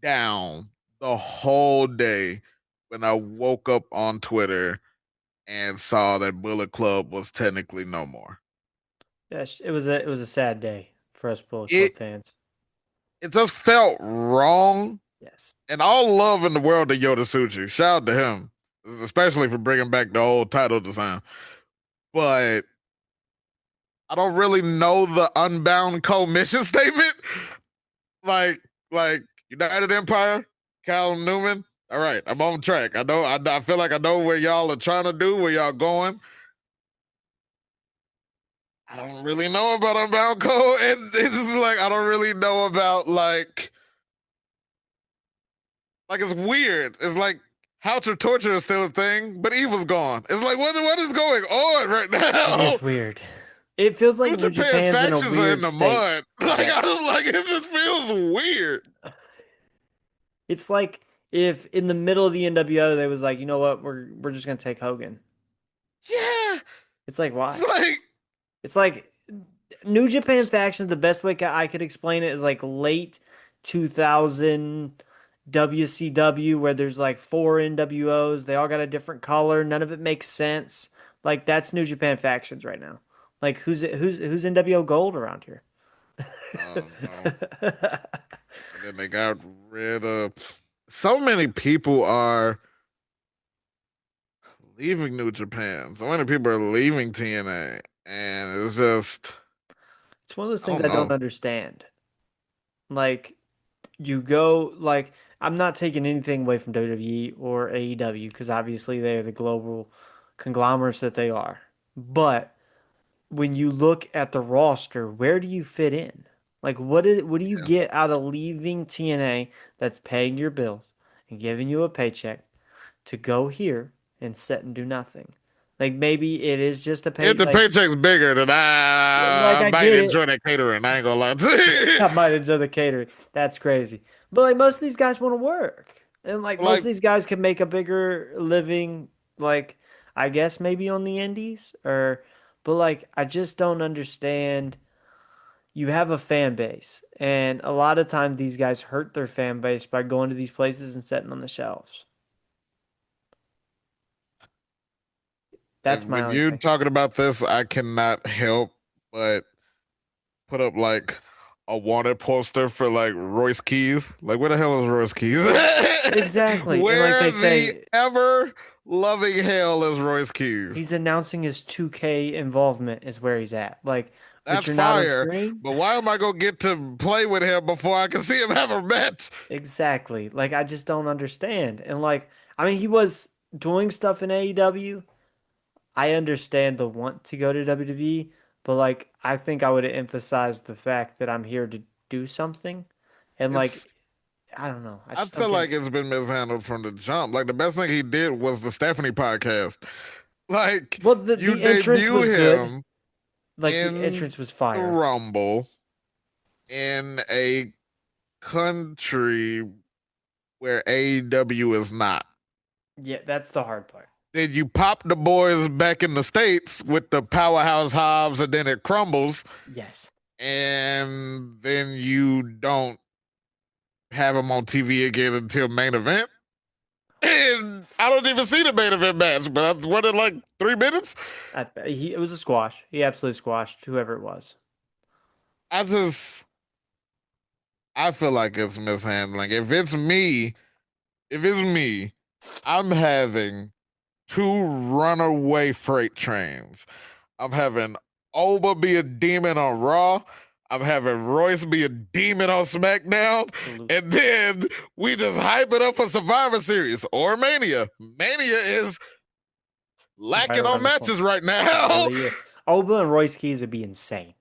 down the whole day when I woke up on Twitter and saw that Bullet Club was technically no more. Yes, it was a sad day for us Bullet It Club fans. it just felt wrong. Yes. And all love in the world to Yoda Suchi. Shout out to him, especially for bringing back the old title design. But I don't really know the Unbound Co mission statement. Like, like United Empire, Cal Newman. All right, I'm on track. I know. I feel like I know where y'all are trying to do, where y'all going. I don't really know about Unbound Co, and it's just like I don't really know about like it's weird. It's like how to torture is still a thing, but Evil's gone. It's like what is going on right It now? is weird. It feels like New New Japan Japan's in a factions are in weird the state. mud. Like I Yes. don't like it. Just feels weird. It's like if in the middle of the NWO they was like, you know what, we're just gonna take Hogan. Yeah, It's like it's why? like It's like New Japan factions. The best way I could explain it is like late 2000 WCW, where there's like four NWOs. They all got a different color. None of it makes sense. Like that's New Japan factions right now. Like who's NWO Gold around here? Oh no. And then they got rid of so many people are leaving New Japan. So many people are leaving TNA. And it's just It's one of those I things don't I don't know. understand. Like you go like I'm not taking anything away from WWE or AEW because obviously they are the global conglomerates that they are. But when you look at the roster, where do you fit in? Like what do you Yeah. get out of leaving TNA that's paying your bills and giving you a paycheck to go here and sit and do nothing? Like maybe it is just a pay If the like paycheck's bigger, then like I I might get it. enjoy that catering. I ain't gonna lie to you. I might enjoy the catering. That's crazy. But like most of these guys want to work. And like most of Like these guys can make a bigger living like I guess maybe on the indies or but like I just don't understand. You have a fan base, and a lot of times these guys hurt their fan base by going to these places and sitting on the shelves. That's my when only you thing. talking about this, I cannot help but put up like a wanted poster for like Royce Keys. Like, where the hell is Royce Keys? Exactly. And like Where they the say, ever loving hell is Royce Keys? he's announcing his 2K involvement is where he's at. Like, but That's you're not on fire. screen? But why am I gonna get to play with him before I can see him have a match? Exactly. Like, I just don't understand. And like, I mean, he was doing stuff in AEW. I understand the want to go to WWE, but like, I think I would have emphasized the fact that I'm here to do something. And It's like, I don't know. I I just don't feel get it. like it's been mishandled from the jump. Like the best thing he did was the Stephanie podcast. Like Well, the you the entrance debut was good. him Like the in entrance was the fire. Rumble in a country where AEW is not. Yeah, that's the hard part. Then you pop the boys back in the States with the powerhouse Hobbs, and then it crumbles, Yes. and then you don't have them on TV again until main event. And I don't even see the main event match, but I wanted like 3 minutes. It was a squash. He absolutely squashed whoever it was. I just I feel like it's mishandling. If it's me, I'm having two runaway freight trains. I'm having Oba be a demon on Raw. I'm having Royce be a demon on SmackDown. Absolutely. And then we just hype it up for Survivor Series or Mania. Mania is Right lacking on around the corner. matches right It now. really is. Oba and Royce Keys would be insane.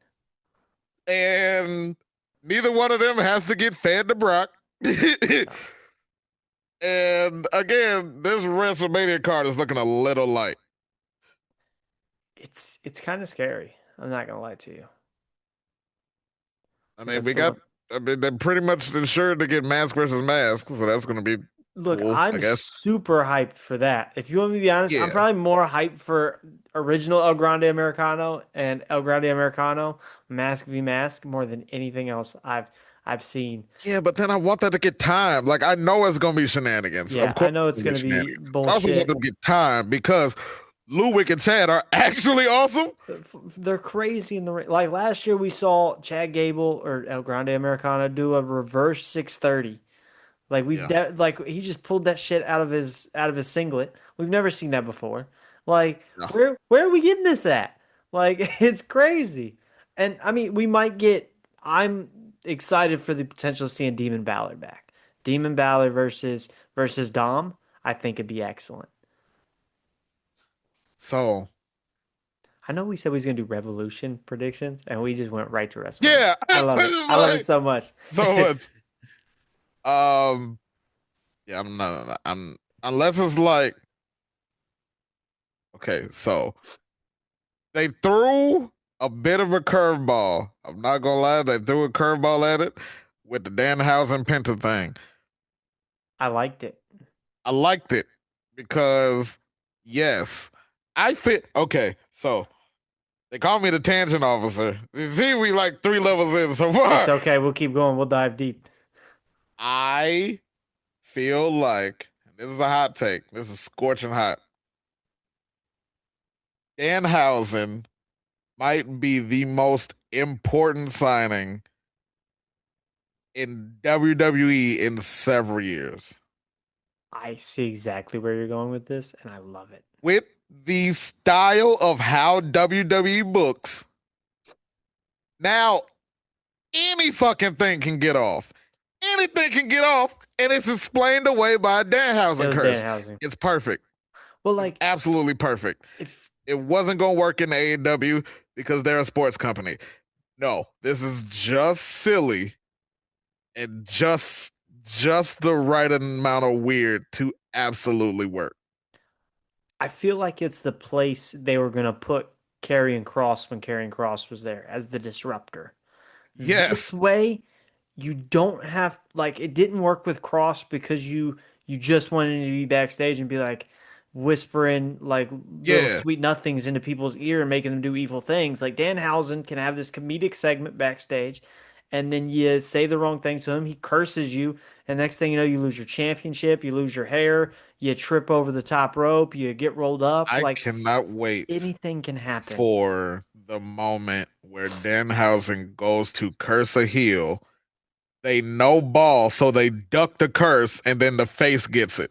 And neither one of them has to get fed to Brock. No. And again, this WrestleMania card is looking a little light. It's kind of scary. I'm not gonna lie to you. I And mean, that's the one. they're pretty much insured to get mask versus mask, so that's going to be Look, cool, I I'm guess. super hyped for that. If you want me to be honest, I'm Yeah. probably more hyped for original El Grande Americano and El Grande Americano Mask v Mask more than anything else I've seen. Yeah, but then I want that to get time. Like, I know it's going to be shenanigans. Yeah, Of I course, know it's it's going to be gonna be shenanigans. But I also want bullshit. them to get time because Ludwig and Chad are actually awesome. They're crazy in the ring. Like last year, we saw Chad Gable or El Grande Americano do a reverse 630. Like Yeah. like he just pulled that shit out of his singlet. We've never seen that before. Like Yeah. where are we getting this at? Like it's crazy. And I mean, we might get. I'm excited for the potential of seeing Demon Balor back. Demon Balor versus Dom. I think it'd be excellent. So, I know we said we was gonna do Revolution predictions, and we just went right to WrestleMania. yeah, I it's love it. just I love it like so much. so much. Um, yeah, I'm not, I'm, unless it's like, okay, so they threw a bit of a curveball. I'm not gonna lie, they threw a curveball at it with the Danhausen Penta thing. I liked it. I liked it because yes, I fit. Okay, so they call me the tangent officer. You see, we like 3 levels in so It's far. okay. We'll keep going. We'll dive deep. I feel like and this is a hot take. This is scorching hot. Danhausen might be the most important signing in WWE in several years. I see exactly where you're going with this, and I love it. With the style of how WWE books, now any fucking thing can get off. Anything can get off, and it's explained away by a It Danhausen was curse. Danhausen. It's perfect. Well, It's like absolutely perfect. if It wasn't going to work in AEW because they're a sports company. No, this is just silly and just the right amount of weird to absolutely work. I feel like it's the place they were gonna put Karrion Cross when Karrion Cross was there as the disruptor. This Yes. way, you don't have like it didn't work with Cross because you just wanted to be backstage and be like whispering like little Yeah. sweet nothings into people's ear and making them do evil things. Like Danhausen can have this comedic segment backstage, and then you say the wrong thing to him, he curses you, and next thing you know, you lose your championship, you lose your hair, you trip over the top rope, you get rolled up. I Like cannot wait anything can happen. for the moment where Danhausen goes to curse a heel. They no ball, so they duck the curse, and then the face gets it.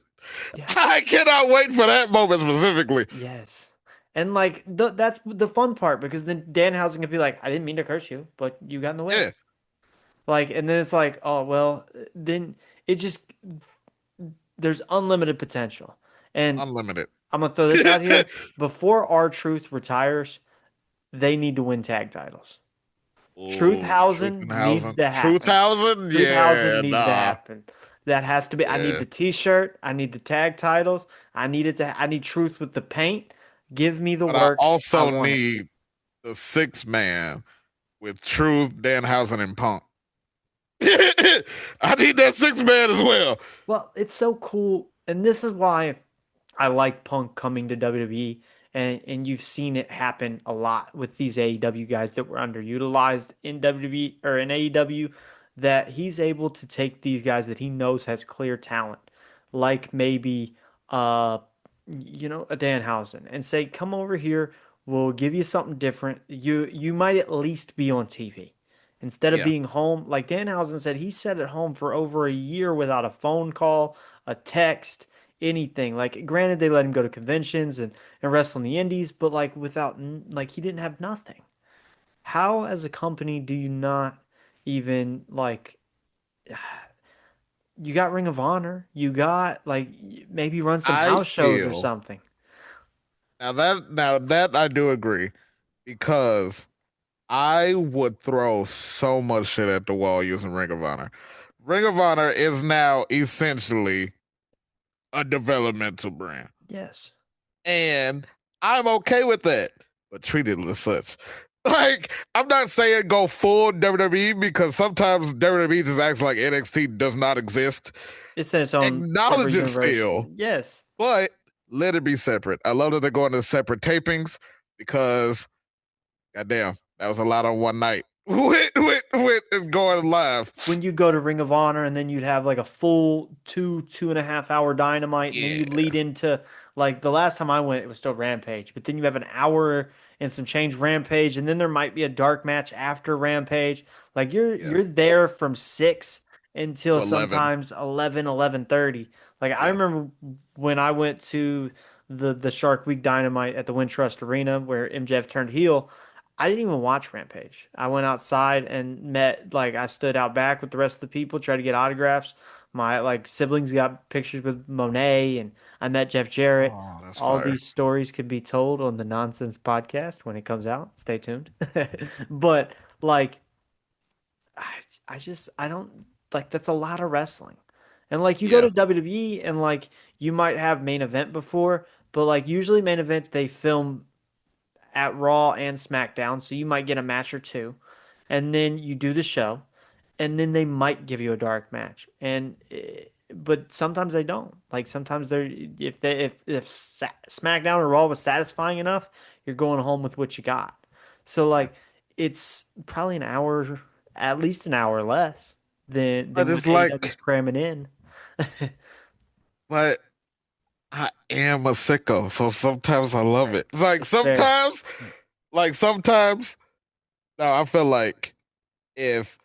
Yes. I cannot wait for that moment specifically. Yes. And like that's the fun part because then Danhausen can be like, I didn't mean to curse you, but you got in the way. Yeah, Like, and then it's like, oh well, then it just there's unlimited potential. And unlimited. I'm gonna throw this out here. Before R-Truth retires, they need to win tag titles. Oh, Truthhausen needs Truthenhausen. to happen. Truthenhausen? Truthhausen Yeah, needs to nah. happen. That has to be. I need Yeah. the T-shirt. I need the tag titles. I need it to. I need Truth with the paint. Give me the But I works. I also want it. need the six man with Truth, Danhausen, and Punk. I need that six man as well. Well, it's so cool, and this is why I like Punk coming to WWE, and you've seen it happen a lot with these AEW guys that were underutilized in WWE or in AEW. That he's able to take these guys that he knows has clear talent, like maybe a Danhausen, and say, "Come over here. We'll give you something different. You might at least be on TV." Instead of Yeah. being home, like Danhausen said, he sat at home for over a year without a phone call, a text, anything. Like, granted, they let him go to conventions and wrestle in the indies, but like without, like, he didn't have nothing. How, as a company, do you not even like, you got Ring of Honor, you got like maybe run some I house shows or feel something? now that I do agree because I would throw so much shit at the wall using Ring of Honor. Ring of Honor is now essentially a developmental brand. Yes. And I'm okay with that, but treat it as such. Like, I'm not saying go full WWE because sometimes WWE just acts like NXT does not exist. It's in its own separate Acknowledge it universe. still, Yes. but let it be separate. I love that they're going to separate tapings because, goddamn, that was a lot on one night. With going live. When you go to Ring of Honor and then you'd have like a full 2.5 hour dynamite, and then Yeah, you lead into like the last time I went, it was still Rampage, but then you have an hour and some change Rampage, and then there might be a dark match after Rampage. Like yeah. you're there from 6 To until 11. sometimes 11:30. Like I Yeah. remember when I went to the Shark Week Dynamite at the Wintrust Arena where MJF turned heel. I didn't even watch Rampage. I went outside and met like I stood out back with the rest of the people, tried to get autographs. My like siblings got pictures with Monet, and I met Jeff Jarrett. Oh, that's All fire. these stories could be told on the Nonsense podcast when it comes out. Stay tuned. But like I, I don't like that's a lot of wrestling. And like you go Yeah. to WWE and like you might have main event before, but like usually main event they film at Raw and SmackDown, so you might get a match or two, and then you do the show, and then they might give you a dark match, and but sometimes they don't. Like sometimes they're if SmackDown or Raw was satisfying enough, you're going home with what you got. So Yeah. like it's probably an hour, at least an hour less But than what it's AEW is like, cramming in. but I am a sicko, so sometimes I love it. It's like It's fair. sometimes, like sometimes, no, I feel like if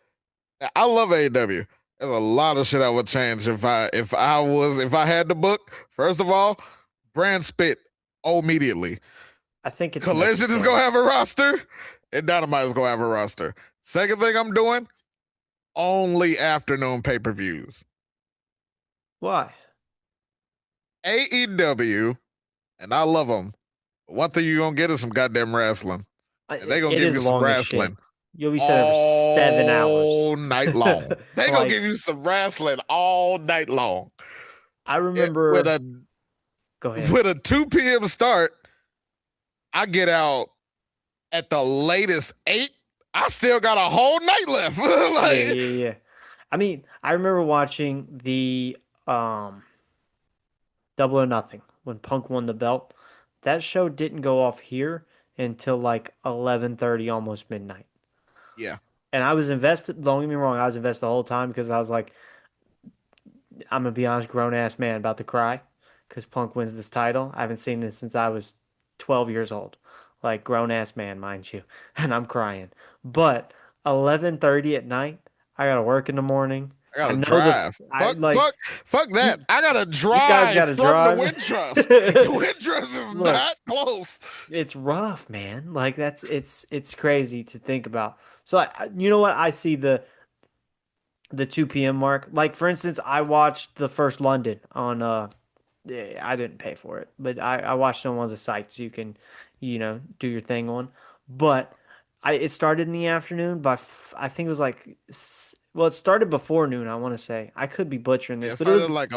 I love AEW. There's a lot of shit I would change if I had the book. First of all, brand spit immediately. I think it's Collision is gonna necessary. have a roster, and Dynamite is gonna have a roster. Second thing I'm doing, only afternoon pay-per-views. Why? AEW, and I love them. One thing you're gonna get is some goddamn wrestling. And they're gonna It give is you some long as shit. wrestling You'll be sitting there for 7 hours. all night long. They gonna Like, give you some wrestling all night long. I It, with remember. a Go ahead. with a 2 p.m. start, I get out at the latest 8. I still got a whole night left. Yeah, Like, yeah, yeah. I mean, I remember watching the um Double or Nothing when Punk won the belt. That show didn't go off here until like 11:30, almost midnight. yeah, And I was invested, don't get me wrong, I was invested the whole time because I was like, I'm gonna be honest, grown ass man about to cry because Punk wins this title. I haven't seen this since I was 12 years old. Like grown ass man, mind you, and I'm crying. But 11:30 at night, I gotta work in the morning. I I gotta know the drive. I Fuck, like fuck, fuck that. you. I gotta You guys drive gotta from the drive. Wintrust. The Wintrust is Look, not close. it's rough, man. Like that's it's crazy to think about. So you know what? I see the 2 p.m. mark. Like for instance, I watched the first London on yeah, I didn't pay for it, but I watched it on one of the sites you can, do your thing on. But it started in the afternoon, but I think it was like well, it started before noon, I want to say. I could be butchering Yeah, this, it but it was started at like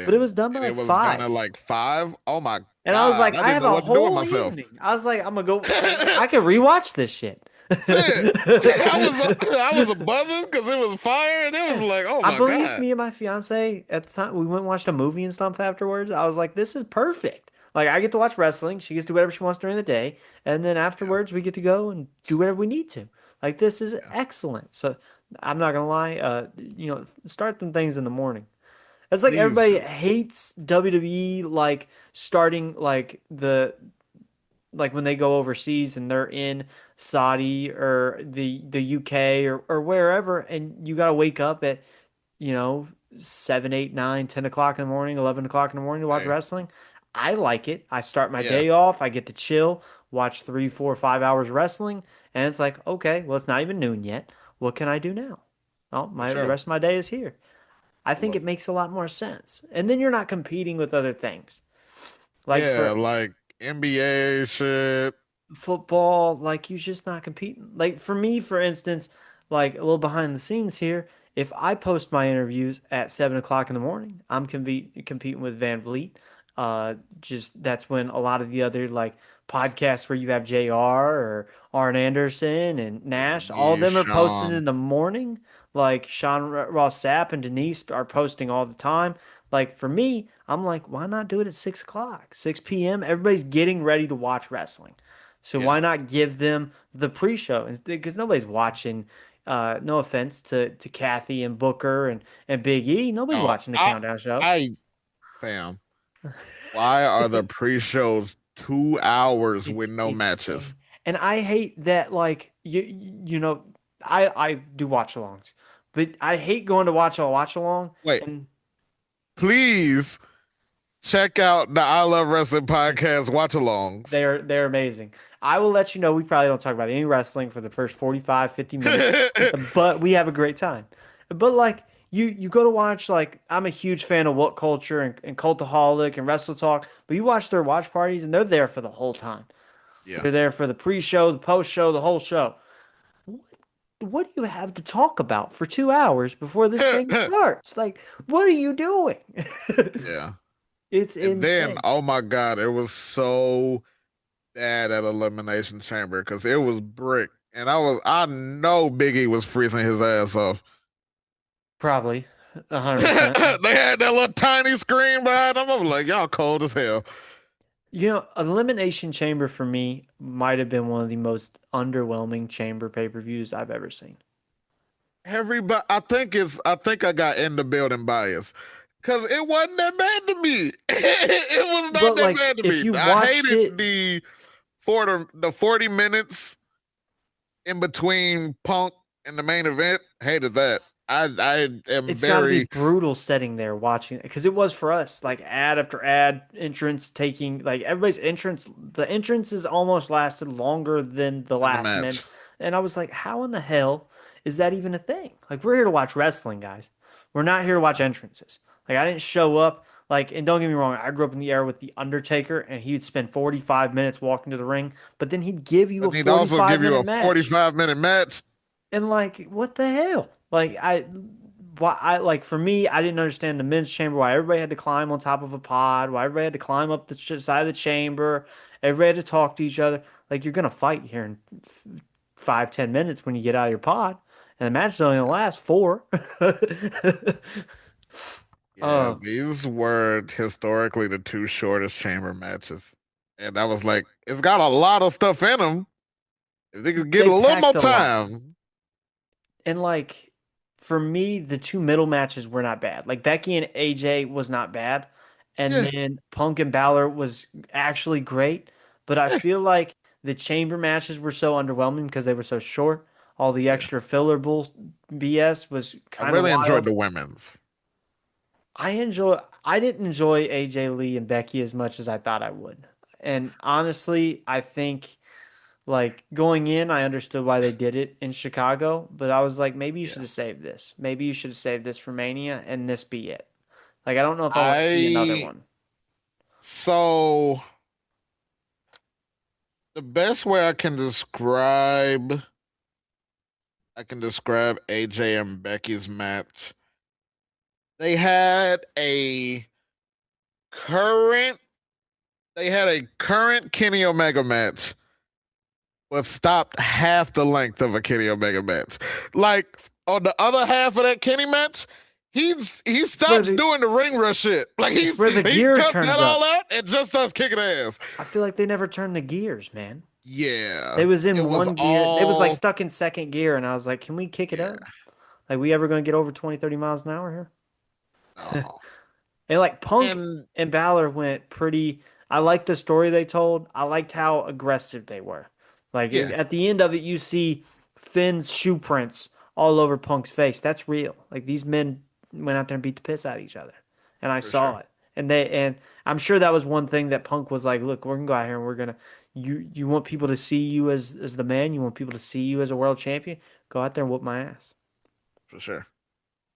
but it 11 was done by and it like was done at 5. like 5. Oh my And I was God. like, I I didn't have know a what to do with whole myself. evening. I was like, I'm gonna go like I could rewatch this shit. Shit. I was a buzzing because it was fire and it was Yes. like, oh I my believe God. me and my fiance at the time we went and watched a movie and stuff afterwards. I was like, this is perfect. Like I get to watch wrestling, she gets to do whatever she wants during the day, and then Yeah, afterwards we get to go and do whatever we need to. Like this is yeah. excellent. So I'm not gonna lie, start them things in the morning. It's like Please everybody do. hates WWE like starting like when they go overseas and they're in Saudi or the UK or wherever, and you gotta wake up at 7, 8, 9, 10 o'clock in the morning, 11 o'clock in the morning to watch Hey, wrestling. I like it. I start my yeah, day off. I get to chill, watch 3, 4, 5 hours wrestling, and it's like, okay, well, it's not even noon yet. What can I do now? Oh, for the sure. rest of my day is here. I think it Look, makes a lot more sense. And then you're not competing with other things. Like yeah, for like NBA shit. football, like you're just not competing. Like for me, for instance, like a little behind the scenes here, if I post my interviews at 7 o'clock in the morning, I'm competing with Van Vliet. Just that's when a lot of the other like podcasts where you have JR or Arn Anderson and Nash, all of You, them are posted Sean. in the morning. Like Sean Ross Sapp and Denise are posting all the time. Like for me, I'm like, why not do it at 6 o'clock, 6 p.m.? Everybody's getting ready to watch wrestling. So Yeah. why not give them the pre-show? Because nobody's watching. No offense to Kathy and Booker and Big E. Nobody's Oh, watching the countdown show. I, fam. Why are the pre-shows 2 hours It's with no matches? insane, and I hate that. Like I do watch alongs, but I hate going to watch along Wait, and please check out the I Love Wrestling podcast watch-alongs. they're amazing. I will let you know we probably don't talk about any wrestling for the first 45, 50 minutes, but we have a great time. But like you go to watch like I'm a huge fan of What Culture and Cultaholic and Wrestle Talk, but you watch their watch parties and they're there for the whole time. Yeah. They're there for the pre-show, the post-show, the whole show. What do you have to talk about for 2 hours before this thing starts? Like, what are you doing? Yeah. It's And then, insane. oh my God, it was so bad at Elimination Chamber because it was brick. And I know Biggie was freezing his ass off. Probably 100%. They had that little tiny screen behind them. I was like, y'all cold as hell. Elimination Chamber for me might have been one of the most underwhelming chamber pay-per-views I've ever seen. Everybody, I think I got in the building bias because it wasn't that bad to me. It was not But that like bad to if me. you I watched hated it, the for the 40 minutes in between Punk and the main event, hated that. I am It's got to be very brutal sitting there watching it because it was for us, like ad after ad, entrance taking like everybody's entrance. The entrances almost lasted longer than the in the last match. minute, and I was like, how in the hell is that even a thing? Like we're here to watch wrestling, guys. We're not here to watch entrances. Like I didn't show up. Like, and don't get me wrong, I grew up in the era with the Undertaker, and he would spend 45 minutes walking to the ring, but then he'd give you a But he'd also 45 give you minute a match. 45-minute match. And like, what the hell? Like why I like for me, I didn't understand the men's chamber. Why everybody had to climb on top of a pod? Why everybody had to climb up the side of the chamber? Everybody had to talk to each other. Like you're gonna fight here in 5, 10 minutes when you get out of your pod, and the match is only gonna last four. Yeah, um, these were historically the two shortest chamber matches. And I was like, it's got a lot of stuff in them. If they could get they a little more packed a lot. time. And like for me, the two middle matches were not bad. Like Becky and AJ was not bad. And Yeah, then Punk and Balor was actually great. But I yeah, feel like the chamber matches were so underwhelming because they were so short. All the yeah. extra filler bull BS was I kind of really enjoyed wild. the women's. I didn't enjoy AJ Lee and Becky as much as I thought I would. And honestly, I think like going in, I understood why they did it in Chicago, but I was like, maybe you should Yeah. have saved this. Maybe you should have saved this for Mania and this be it. Like, I don't know if I want to see another I one. so the best way I can describe AJ and Becky's match. They had a current they had a current Kenny Omega match, but stopped half the length of a Kenny Omega match. Like on the other half of that Kenny match, he It's where stops the doing the ring rush shit. Like it's where the he gear cuts that turns all up. out and just starts kicking ass. I feel like they never turned the gears, man. They Yeah, was it in was one gear. They was like all stuck in second gear, and I was like, can we kick it yeah. up? Like, we ever going to get over 20, 30 miles an hour here? No, And like Punk and and Balor went pretty. I liked the story they told. I liked how aggressive they were. Like yeah, at the end of it, you see Finn's shoe prints all over Punk's face. That's real. Like these men went out there and beat the piss out of each other, and I for saw sure, it. And I'm sure that was one thing that Punk was like, look, we're gonna go out here and we're gonna you want people to see you as the man. You want people to see you as a world champion. Go out there and whoop my ass. for sure.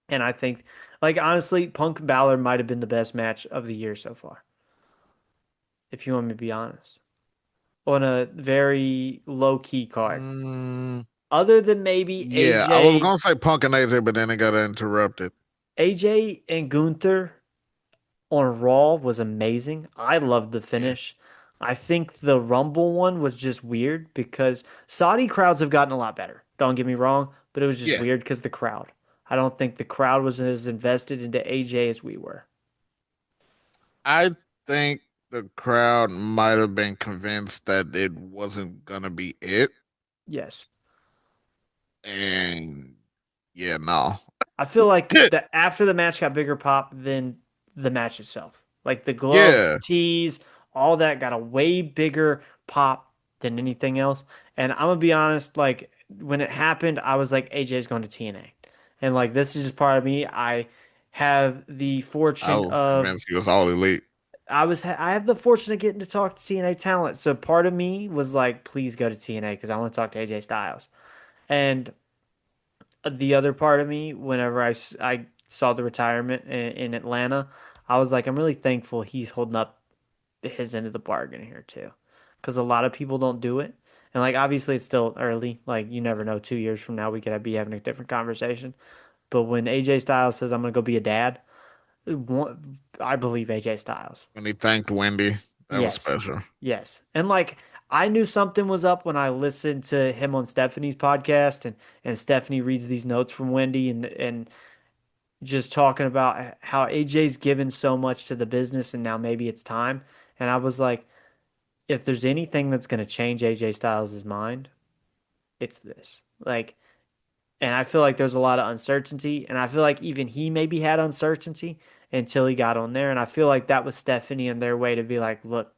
And I think, like, honestly, Punk Balor might have been the best match of the year so far, if you want me to be honest, on a very low key card. Mm, Other than maybe yeah, I was gonna say Punk and AJ, but then it got interrupted. AJ and Gunther on Raw was amazing. I loved the Yeah, finish. I think the Rumble one was just weird because Saudi crowds have gotten a lot better. Don't get me wrong, but it was just yeah. weird because the crowd. I don't think the crowd was as invested into AJ as we were. I think the crowd might have been convinced that it wasn't gonna be it, Yes. and yeah, no, I feel like that after the match got bigger pop than the match itself. Like the glove yeah, tees, all that got a way bigger pop than anything else. And I'm gonna be honest, like when it happened, I was like, AJ's going to TNA. And like this is just part of me. I have the I fortune was of convinced he was all elite. I have the fortune of getting to talk to TNA talent. So part of me was like, please go to TNA because I want to talk to AJ Styles. And the other part of me, whenever I saw the retirement in Atlanta, I was like, I'm really thankful he's holding up his end of the bargain here too, because a lot of people don't do it. And like, obviously, it's still early. Like, you never know. 2 years from now, we could be having a different conversation. But when AJ Styles says, "I'm gonna go be a dad," I believe AJ Styles. When he thanked Wendy, that was Yes. special. Yes. And like I knew something was up when I listened to him on Stephanie's podcast and Stephanie reads these notes from Wendy and just talking about how AJ's given so much to the business and now maybe it's time. And I was like, if there's anything that's going to change AJ Styles' mind, it's this. Like, and I feel like there's a lot of uncertainty. And I feel like even he maybe had uncertainty until he got on there. And I feel like that was Stephanie and their way to be like, look,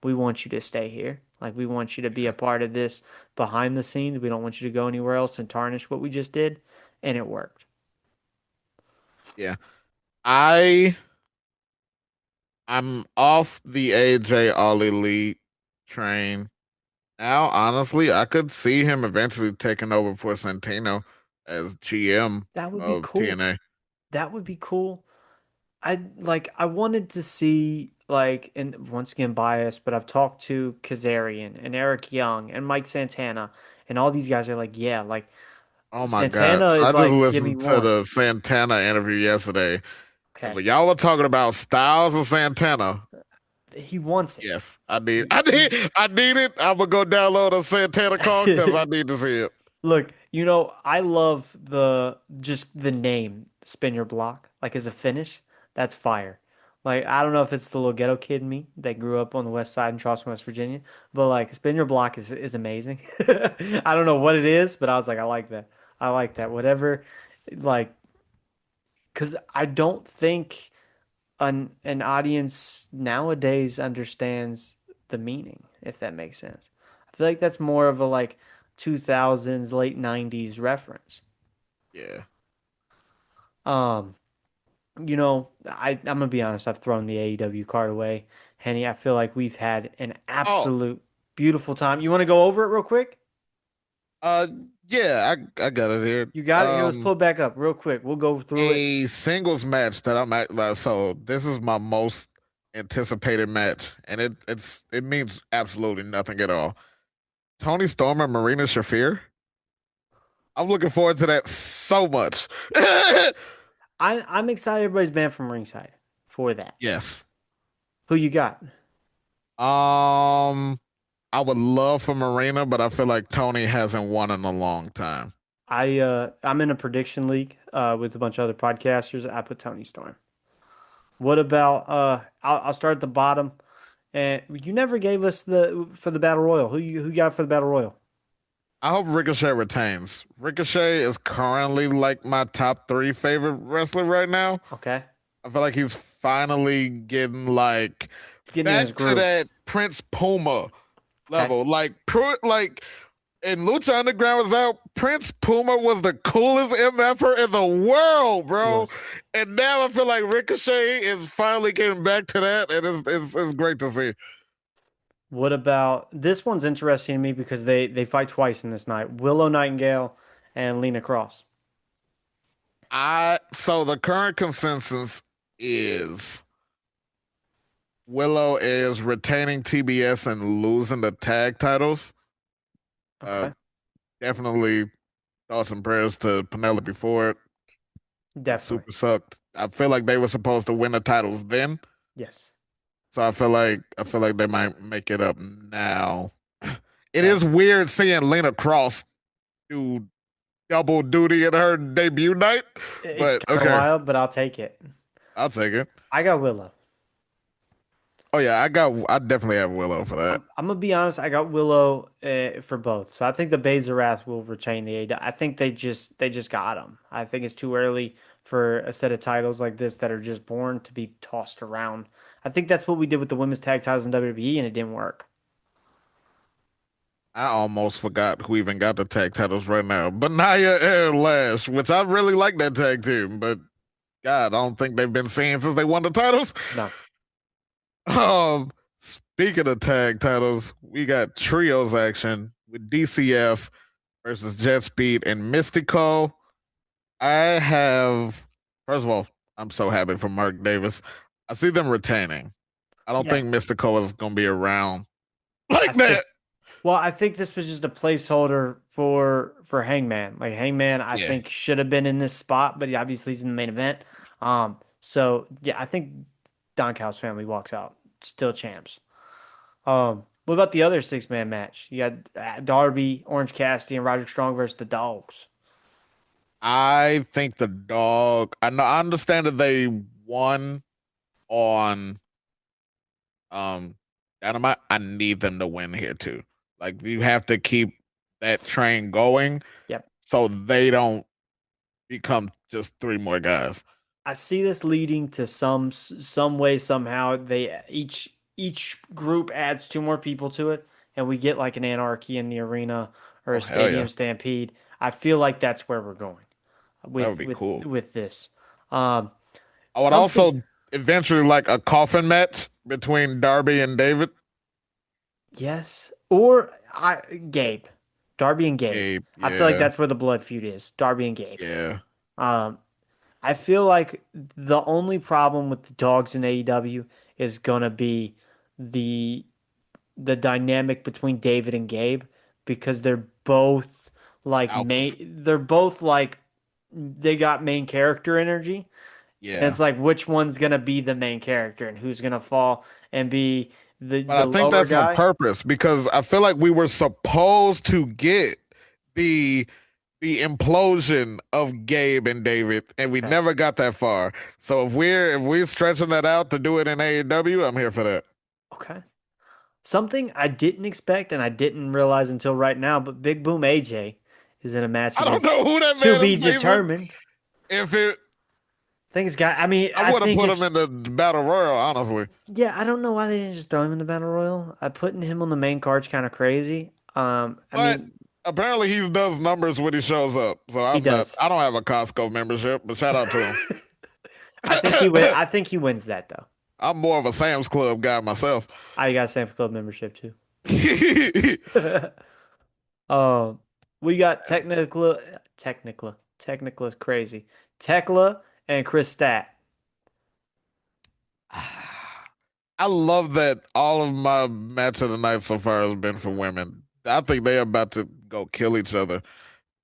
we want you to stay here. Like, we want you to be a part of this behind the scenes. We don't want you to go anywhere else and tarnish what we just did. And it worked. Yeah. I I'm off the AJ All Elite train now. Honestly, I could see him eventually taking over for Santino as GM That would be of cool. TNA. That would be cool. I wanted to see like, and once again biased, but I've talked to Kazarian and Eric Young and Mike Santana, and all these guys are like, yeah, like Oh my God. Santana So I is just like, give me listened to one. the Santana interview yesterday. And Okay. when y'all were talking about Styles and Santana, He wants it. yes, I need He, he I need it. I'm gonna go download a Santana call because I need to see it. Look, I love the name Spin Your Block, like as a finish. That's fire. Like, I don't know if it's the little ghetto kid in me that grew up on the west side in Charleston, West Virginia, but like Spin Your Block is amazing. I don't know what it is, but I was like, I like that. I like that. Whatever, like, because I don't think an audience nowadays understands the meaning, if that makes sense. I feel like that's more of a like 2000s, late 90s reference. Yeah. Um, I'm gonna be honest, I've thrown the AEW card away. Henny, I feel like we've had an Oh, absolute beautiful time. You want to go over it real quick? uh, yeah, I got it here. You got it? Here, let's pull it back up real quick. We'll go through it. A singles match that I'm at. So this is my most anticipated match, and it means absolutely nothing at all. Tony Storm and Marina Shafir. I'm looking forward to that so much. I'm excited everybody's banned from ringside for that. Yes. Who you got? Um, I would love for Marina, but I feel like Tony hasn't won in a long time. I'm in a prediction league with a bunch of other podcasters. I put Tony Storm. What about I'll start at the bottom. And you never gave us the for the battle royal. Who you got for the battle royal? I hope Ricochet retains. Ricochet is currently like my top three favorite wrestler right now. Okay. I feel like he's finally getting like It's getting in his back to groove. that Prince Puma Okay. level. Like and Lucha Underground was out. Prince Puma was the coolest MFer in the world, He bro. was. And now I feel like Ricochet is finally getting back to that, and it's great to see. What about this one's interesting to me because they fight twice in this night. Willow Nightingale and Lena Cross. I so the current consensus is Willow is retaining TBS and losing the tag titles. Uh, Okay. definitely thoughts and prayers to Penelope Ford. That Definitely. super sucked. I feel like they were supposed to win the titles then, Yes. so I feel like they might make it up now. It Okay. is weird seeing Lena Cross do double duty in her debut night, It's but kind of okay, wild, but I'll take it. I'll take it. I got Willow. Oh yeah, I definitely have Willow for that. I'm gonna be honest. I got Willow for both, so I think the Babes of Wrath will retain the A. I think they just got them. I think it's too early for a set of titles like this that are just born to be tossed around. I think that's what we did with the women's tag titles in WWE, and it didn't work. I almost forgot who even got the tag titles right now. Benaya and Lash, which I really like that tag team, but God, I don't think they've been seen since they won the titles. No. Speaking of tag titles, we got trios action with DCF versus Jet Speed and Mystico. I have first of all, I'm so happy for Mark Davis. I see them retaining. I don't Yeah. think Mystico is gonna be around I like think. that. Well, I think this was just a placeholder for Hangman. Like Hangman, I Yeah. think should have been in this spot, but he obviously he's in the main event. So yeah, I think Don Callis family walks out still champs. What about the other six-man match? You got Darby, Orange Cassidy, and Roderick Strong versus the Dogs. I think the dog. I understand that they won on Dynamite. I need them to win here too. Like you have to keep that train going Yep. so they don't become just three more guys. I see this leading to some way somehow they each group adds two more people to it, and we get like an anarchy in the arena or Oh a hell stadium yeah, stampede. I feel like that's where we're going that would with be with cool. with this. Um, I would something, also eventually like a coffin match between Darby and David. yes, or Gabe, Darby and Gabe. Gabe, I feel like yeah, that's where the blood feud is. Darby and Gabe. yeah, Um, I feel like the only problem with the dogs in AEW is gonna be the the dynamic between David and Gabe because alphas, they're both like they got main character energy. And yeah. it's like which one's gonna be the main character and who's gonna fall and be But the I think lower that's on guy. purpose because I feel like we were supposed to get the the implosion of Gabe and David, and we Okay. never got that far. So if we're stretching that out to do it in AEW, I'm here for that. Okay. Something I didn't expect and I didn't realize until right now, but Big Boom AJ is in a match I don't against know who that to man be is facing. determined. If it, Things got I mean, I I would have think put him it's in the battle royal, honestly. yeah, I don't know why they didn't just throw him in the battle royal. I putting him on the main card's kind of crazy. I But mean, apparently he does numbers when he shows up. So he I'm not. does. I don't have a Costco membership, but shout out to him. I think he wins that though. I'm more of a Sam's Club guy myself. I got Sam's Club membership too. Um, we got Technically crazy. Tekla and Chris Stat. I love that all of my match of the night so far has been for women. I think they're about to go kill each other.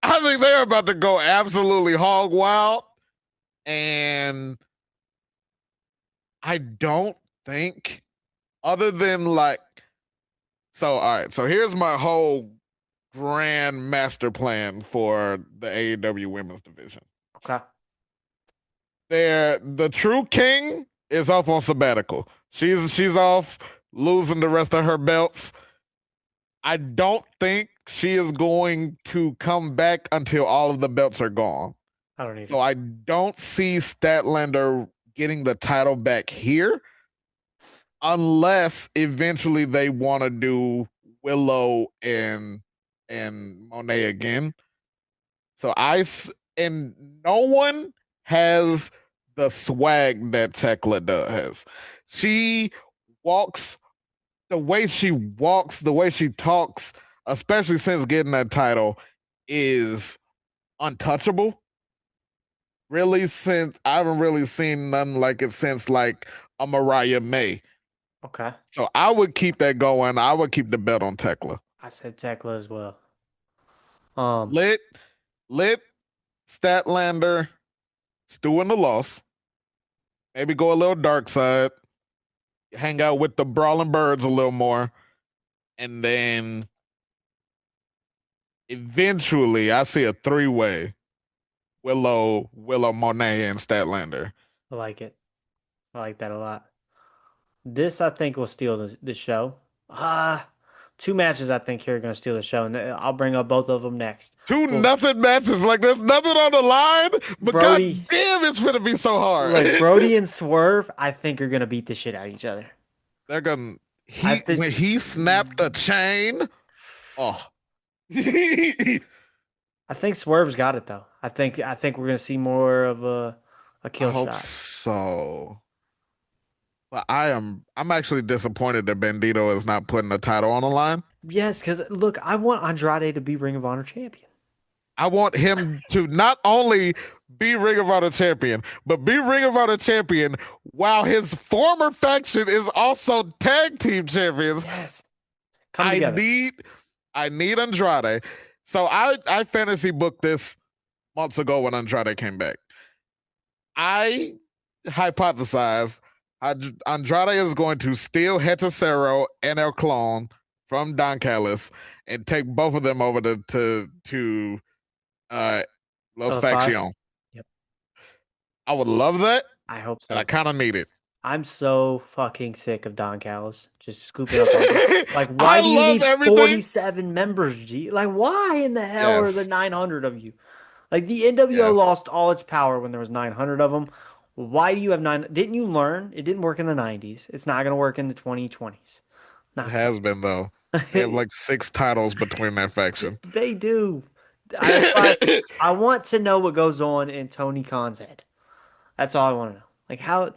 I think they're about to go absolutely hog wild. And I don't think, other than like, so, all right. So here's my whole grand master plan for the AEW women's division. Okay. The true king is off on sabbatical. She's off losing the rest of her belts. I don't think she is going to come back until all of the belts are gone. I don't So either. I don't see Statlander getting the title back here unless eventually they want to do Willow and Monet again. So and no one has the swag that Tekla does. She walks the way she talks, especially since getting that title, is untouchable. Really, since I haven't really seen nothing like it since like a Mariah May. Okay. So I would keep that going. I would keep the bet on Tekla. I said Tekla as well. Um, Lit, lit, Statlander, Stu in the loss. Maybe go a little dark side. Hang out with the Brawling Birds a little more. And then eventually I see a three-way Willow, Monet, and Statlander. I like it. I like that a lot. This I think will steal the show. Two matches I think here are going to steal the show, and I'll bring up both of them next. Two Well, nothing matches. Like there's nothing on the line, but Brody, god damn, it's gonna be so hard. look, Brody and Swerve, I think are going to beat the shit out of each other. They're gonna I he think when he snapped the chain. Oh, I I think Swerve's got it though. I think we're going to see more of a kill hope shot. so. But I'm actually disappointed that Bandito is not putting the title on the line. Yes, because look, I want Andrade to be Ring of Honor champion. I want him to not only be Ring of Honor champion, but be Ring of Honor champion while his former faction is also tag team champions. Yes, come I together. need I need Andrade. So I fantasy booked this months ago when Andrade came back. I hypothesized Andrade is going to steal Hechicero and El Clone from Don Callis and take both of them over to uh, Los Five. Faction. Yep, I would love that, I hope and I so. kind of need it. I'm so fucking sick of Don Callis just scooping up all the like. I Why do you love need everything. 47 members? G like, why in the hell are there Yes, 900 of you? Like the NWO yes, lost all its power when there was 900 of them. Why do you have nine? Didn't you learn? It didn't work in the 90s. It's not gonna work in the 2020s. it Not gonna. has been though. They have like 6 titles between that faction. They do. That's why I want to know what goes on in Tony Khan's head. That's all I want to know. Like how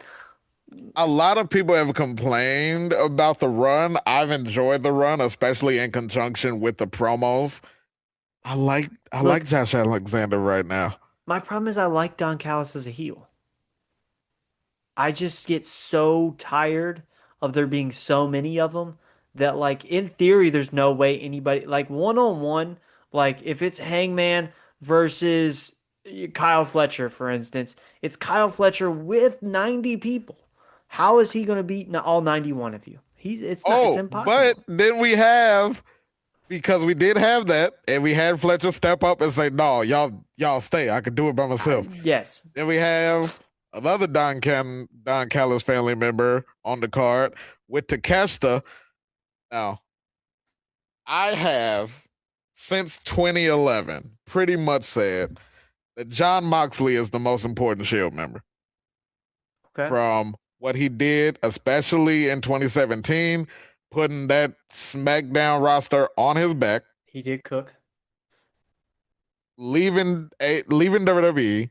A lot of people have complained about the run. I've enjoyed the run, especially in conjunction with the promos. I like look, Josh Alexander right now. my problem is I like Don Callis as a heel. I just get so tired of there being so many of them that, like, in theory, there's no way anybody, like, one on one, like, if it's Hangman versus Kyle Fletcher, for instance, it's Kyle Fletcher with 90 people. How is he going to beat all 91 of you? It's Oh, but impossible. then we have, because we did have that, and we had Fletcher step up and say, "No, y'all stay. I can do it by myself." Yes, Then we have another Don Callis family member on the card with Takeshita. Now, I have since 2011 pretty much said that John Moxley is the most important Shield member okay. from what he did, especially in 2017, putting that SmackDown roster on his back, He did cook. leaving WWE,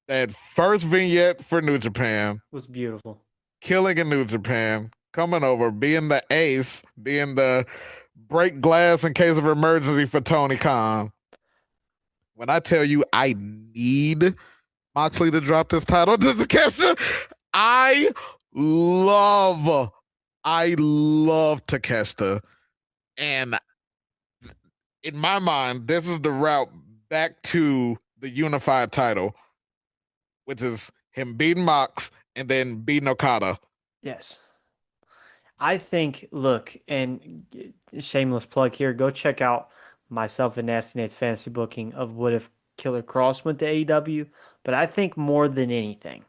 that first vignette for New Japan, Was beautiful. killing in New Japan, coming over, being the ace, being the break glass in case of emergency for Tony Khan. When I tell you I need Moxley to drop this title to Takeshita, I love, I love Takeshita. And in my mind, this is the route back to the unified title, which is him beating Mox and then beating Okada. Yes. I think, look, and shameless plug here, go check out myself and Nasty Nate's fantasy booking of what if Killer Cross went to AEW. But I think more than anything,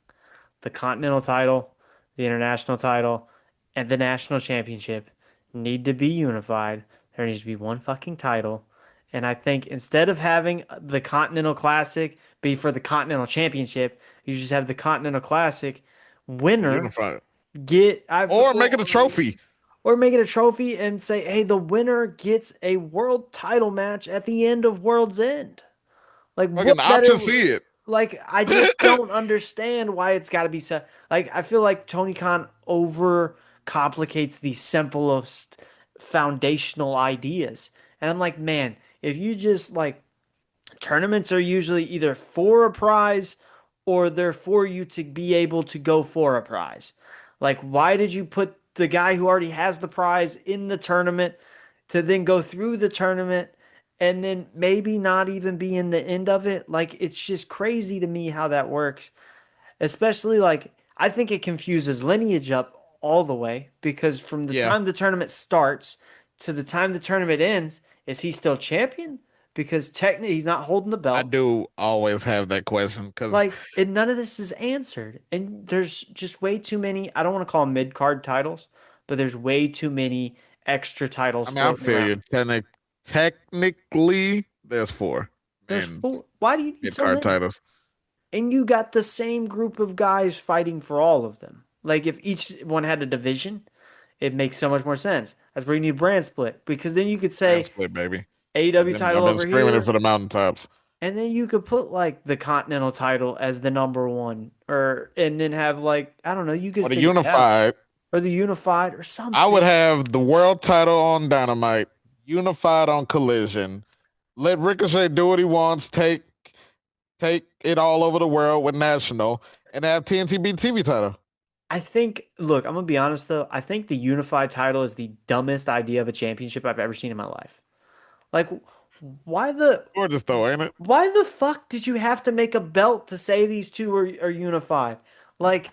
the Continental title, the International title, and the National Championship need to be unified. There needs to be one fucking title. And I think instead of having the Continental Classic be for the Continental Championship, you just have the Continental Classic winner Unified. get I Or make it a trophy. or make it a trophy and say, hey, the winner gets a world title match at the end of World's End. Like Like what an better? option see it. Like I just don't understand why it's got to be so. Like I feel like Tony Khan over complicates the simplest foundational ideas, and I'm like, man, if you just like tournaments are usually either for a prize or they're for you to be able to go for a prize. Like, why did you put the guy who already has the prize in the tournament to then go through the tournament and then maybe not even be in the end of it? Like, it's just crazy to me how that works. Especially, like, I think it confuses lineage up all the way because from the Yeah. time the tournament starts to the time the tournament ends, is he still champion? Because technically he's not holding the I belt. do always have that question because Like, and none of this is answered. And there's just way too many, I don't want to call them mid card titles, but there's way too many extra titles I mean I floating feel around. you. Technically, there's 4 There's in four. Why do you need mid so card many? titles. And you got the same group of guys fighting for all of them. Like, if each one had a division, it makes so much more sense. That's where you need brand split because then you could And say split, baby. AEW I've title been over screaming it here, for the mountaintops. and then you could put like the Continental title as the number one, or and then have like I don't know, you could Or the figure it out, unified, or the Unified or I would something. have the world title on Dynamite, unified on Collision. Let Ricochet do what he wants. Take it all over the world with National, and have TNT beat TV title. I think, look, I'm gonna be honest though. I think the Unified title is the dumbest idea of a championship I've ever seen in my life. Like, why the Gorgeous though, ain't it? why the fuck did you have to make a belt to say these two are unified? Like,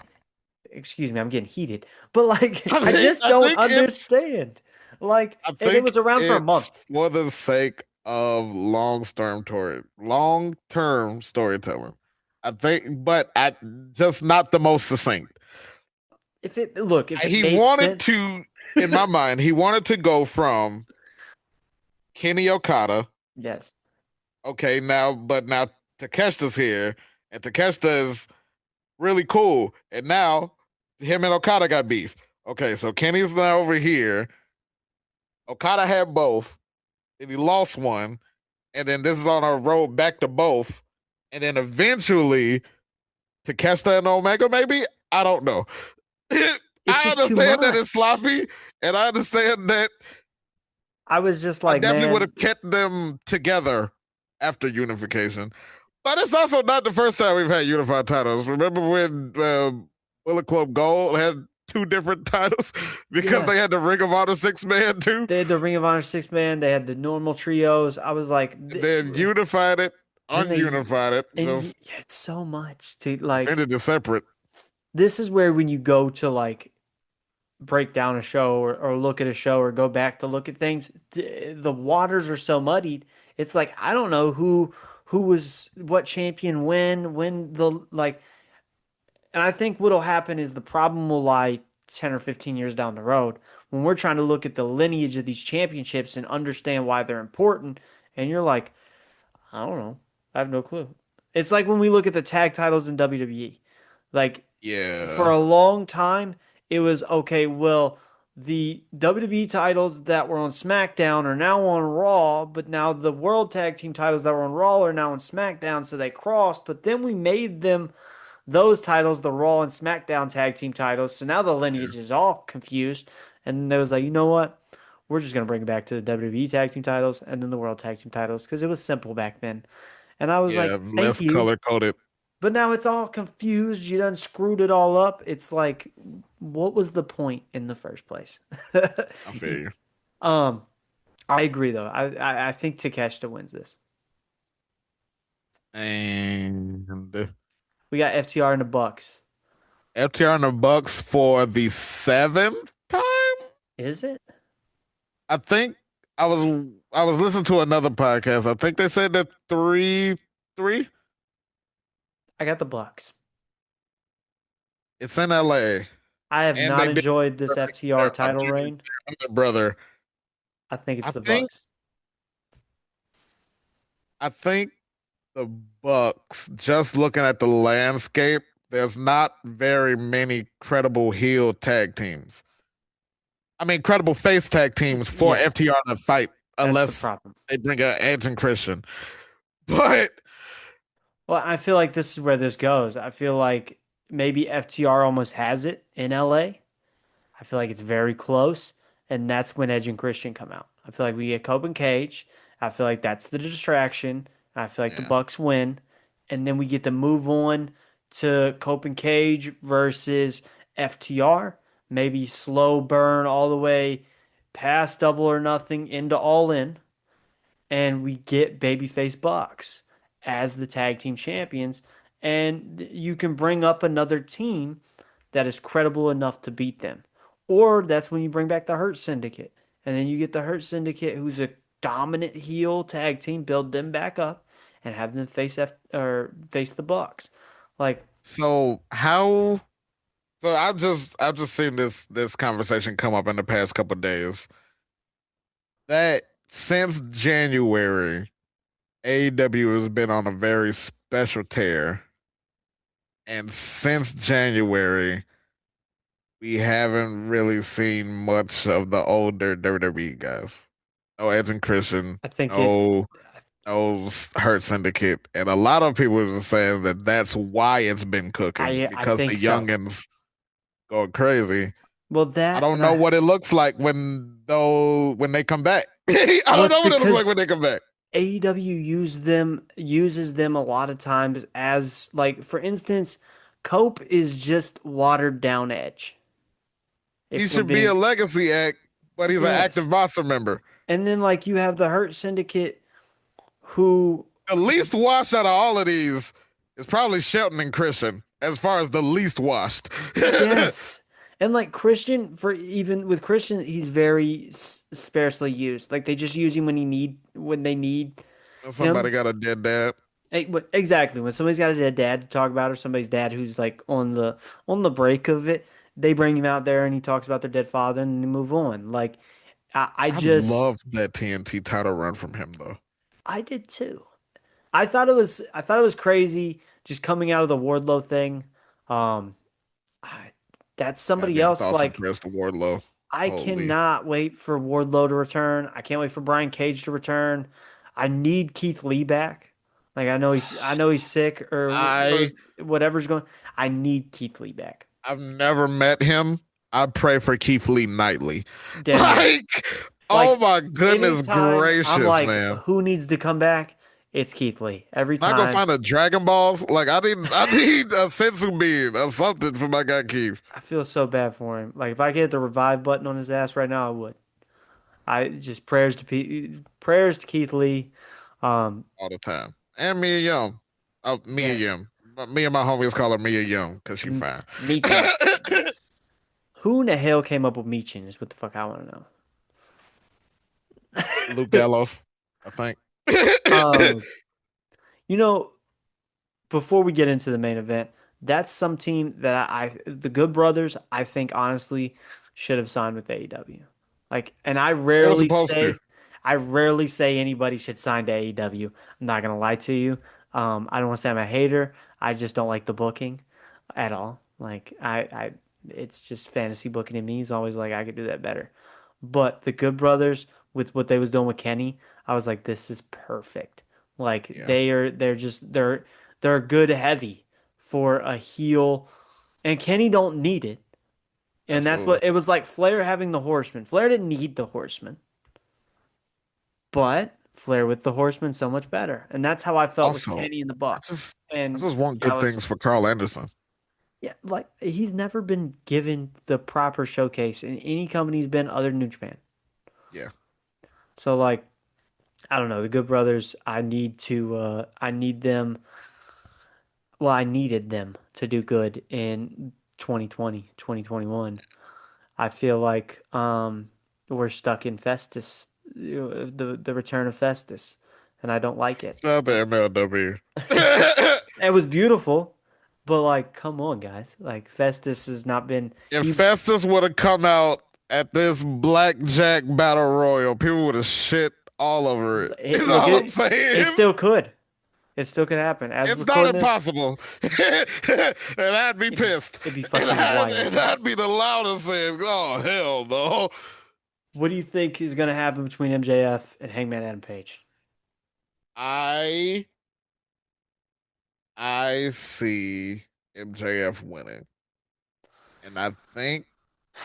excuse me, I'm getting heated, but like, I just I don't think it's understand. Like, I and it think was around for a it's month. for the sake of long term storytelling. I think, but I just not the most succinct. If it He made wanted sense, to, in my mind, he wanted to go from Kenny Okada. yes. Okay, now Takeshita's here, and Takeshita is really cool, and now him and Okada got beef. Okay, so Kenny's now over here. Okada had both, and he lost one, and then this is on our road back to both, and then eventually Takeshita and Omega, maybe? I don't know. It's I just too understand that it's much. sloppy, and I understand that I was just I like, definitely would man, have kept them together after unification. But it's also not the first time we've had unified titles. Remember when Bullet Club Gold had two different titles because yeah. they had the Ring of Honor 6 man too, They had the Ring of Honor 6 man. They had the normal trios. I was like, and then unified it, then they, ununified it, and just yeah, it's so much to like. defended it separate. This is where when you go to like break down a show or look at a show or go back to look at things, the waters are so muddied. It's like I don't know who was what champion when the like. And I think what'll happen is the problem will lie 10 or 15 years down the road when we're trying to look at the lineage of these championships and understand why they're important. And you're like, I don't know. I have no clue. It's like when we look at the tag titles in WWE. Like for Yeah, a long time, it was okay, well, the WWE titles that were on SmackDown are now on Raw, but now the World Tag Team titles that were on Raw are now on SmackDown, so they crossed. But then we made them those titles the Raw and SmackDown tag team titles. So now the yeah, lineage is all confused. And they was like, you know what? We're just gonna bring it back to the WWE tag team titles and then the World Tag Team titles because it was simple back then. And I was yeah. like, thank Less you. color coded. But now it's all confused. You done screwed it all up. It's like, what was the point in the first place? I feel you. um, I agree though. I think Takeshita wins this. And We got FTR and the Bucks. FTR and the Bucks for the seventh time. Is it? I think I was I was listening to another podcast. I think they said that three. I got the Bucks. It's in LA, I have and not they did enjoyed this FTR title reign. their other brother. I think it's I the think Bucks. I think the Bucks. Just looking at the landscape, there's not very many credible heel tag teams. I mean, credible face tag teams for Yeah, FTR to fight that's the unless problem. they bring a Edge and Christian. But Well, I feel like this is where this goes. I feel like maybe FTR almost has it in LA. I feel like it's very close, and that's when Edge and Christian come out. I feel like we get Cope and Cage. I feel like that's the distraction. I feel like the yeah, Bucks win, and then we get to move on to Cope and Cage versus FTR. Maybe slow burn all the way past Double or Nothing into All In, and we get Babyface Bucks as the tag team champions, and you can bring up another team that is credible enough to beat them. Or that's when you bring back the Hurt Syndicate. And then you get the Hurt Syndicate, who's a dominant heel tag team, build them back up and have them face the Bucks. Like, so how so I've just seen this conversation come up in the past couple of days that since January, AEW has been on a very special tear, and since January, we haven't really seen much of the older WWE guys. No Edge and Christian, I think it. no no Hurt Syndicate, and a lot of people are saying that that's why it's been cooking I because the think so. youngins go crazy. Well, I that don't and know I. what it looks like when they come back. I Well, don't it's know what it looks like because when they come back. AEW uses them a lot of times as like, for instance, Cope is just watered down Edge. He If we're should be a being legacy act, but he's an active yes, roster member. and then like you have the Hurt Syndicate who The least washed out of all of these is probably Shelton and Christian, as far as the least washed. yes. And like Christian, for even with Christian, he's very sparsely used. Like they just use him when they need Somebody him. got a dead dad. Exactly when somebody's got a dead dad to talk about, or somebody's dad who's like on the break of it, they bring him out there and he talks about their dead father and they move on. Like I I just loved that TNT title run from him, though. I did too. I thought it was crazy just coming out of the Wardlow thing. Um, I, that's somebody Goddamn else thoughts and like prayers to Wardlow. I Holy. cannot wait for Wardlow to return. I can't wait for Brian Cage to return. I need Keith Lee back. Like I know he's sick or I whatever's going. I need Keith Lee back. I've never met him. I pray for Keith Lee nightly. Damn right. Like, oh Like my goodness anytime I'm gracious, like, man. who needs to come back? It's Keith Lee. Every Not gonna time. find a Dragon Balls. Like I need a sensu bean or something for my guy Keith I feel so bad for him. Like if I could hit the revive button on his ass right now, I would. I just prayers to Keith Lee. Um, all the time. And Mia Young. Oh, Mia yes, Young. Me and my homies call her Mia Young because she fine. Meechin. Who in the hell came up with Meechin? Is what the fuck I want to Luke know. Gallows, I think. um, you know, before we get into the main event, that's some team that the Good Brothers, I think honestly should have signed with AEW. Like, and They were supposed to. I rarely say anybody should sign to AEW. I'm not gonna lie to you. I don't want to say I'm a hater. I just don't like the booking at all. Like, it's just fantasy booking in me is always like I could do that better. But the Good Brothers with what they was doing with Kenny, I was like, this is perfect. Like Yeah, they're good heavy for a heel, and Kenny don't need it. And that's absolutely. what it was like. Flair having the Horseman. Flair didn't need the Horseman, but Flair with the Horseman so much better. And that's how I felt with Also, Kenny and the I Bucks. just I And just want good Gallows, things for Carl Anderson. yeah, like he's never been given the proper showcase in any company he's been other than New Japan. Yeah. So like, I don't know, the Good Brothers. I need them. Well, I needed them to do good in 2020, 2021. I feel like we're stuck in Festus, the return of Festus, and I don't like it. Shout out to MLW. It was beautiful, but like, come on, guys! Like Festus has not been If he. Festus would have come out at this Blackjack Battle Royal, people would have shit all over it. Is Look, all I'm it saying. still could. It still could happen. As we're It's not recording this, impossible. And I'd be pissed. it'd be And fucking wild. I'd be the loudest saying, oh, hell no. What do you think is going to happen between MJF and Hangman Adam Page? I I see MJF winning. And I think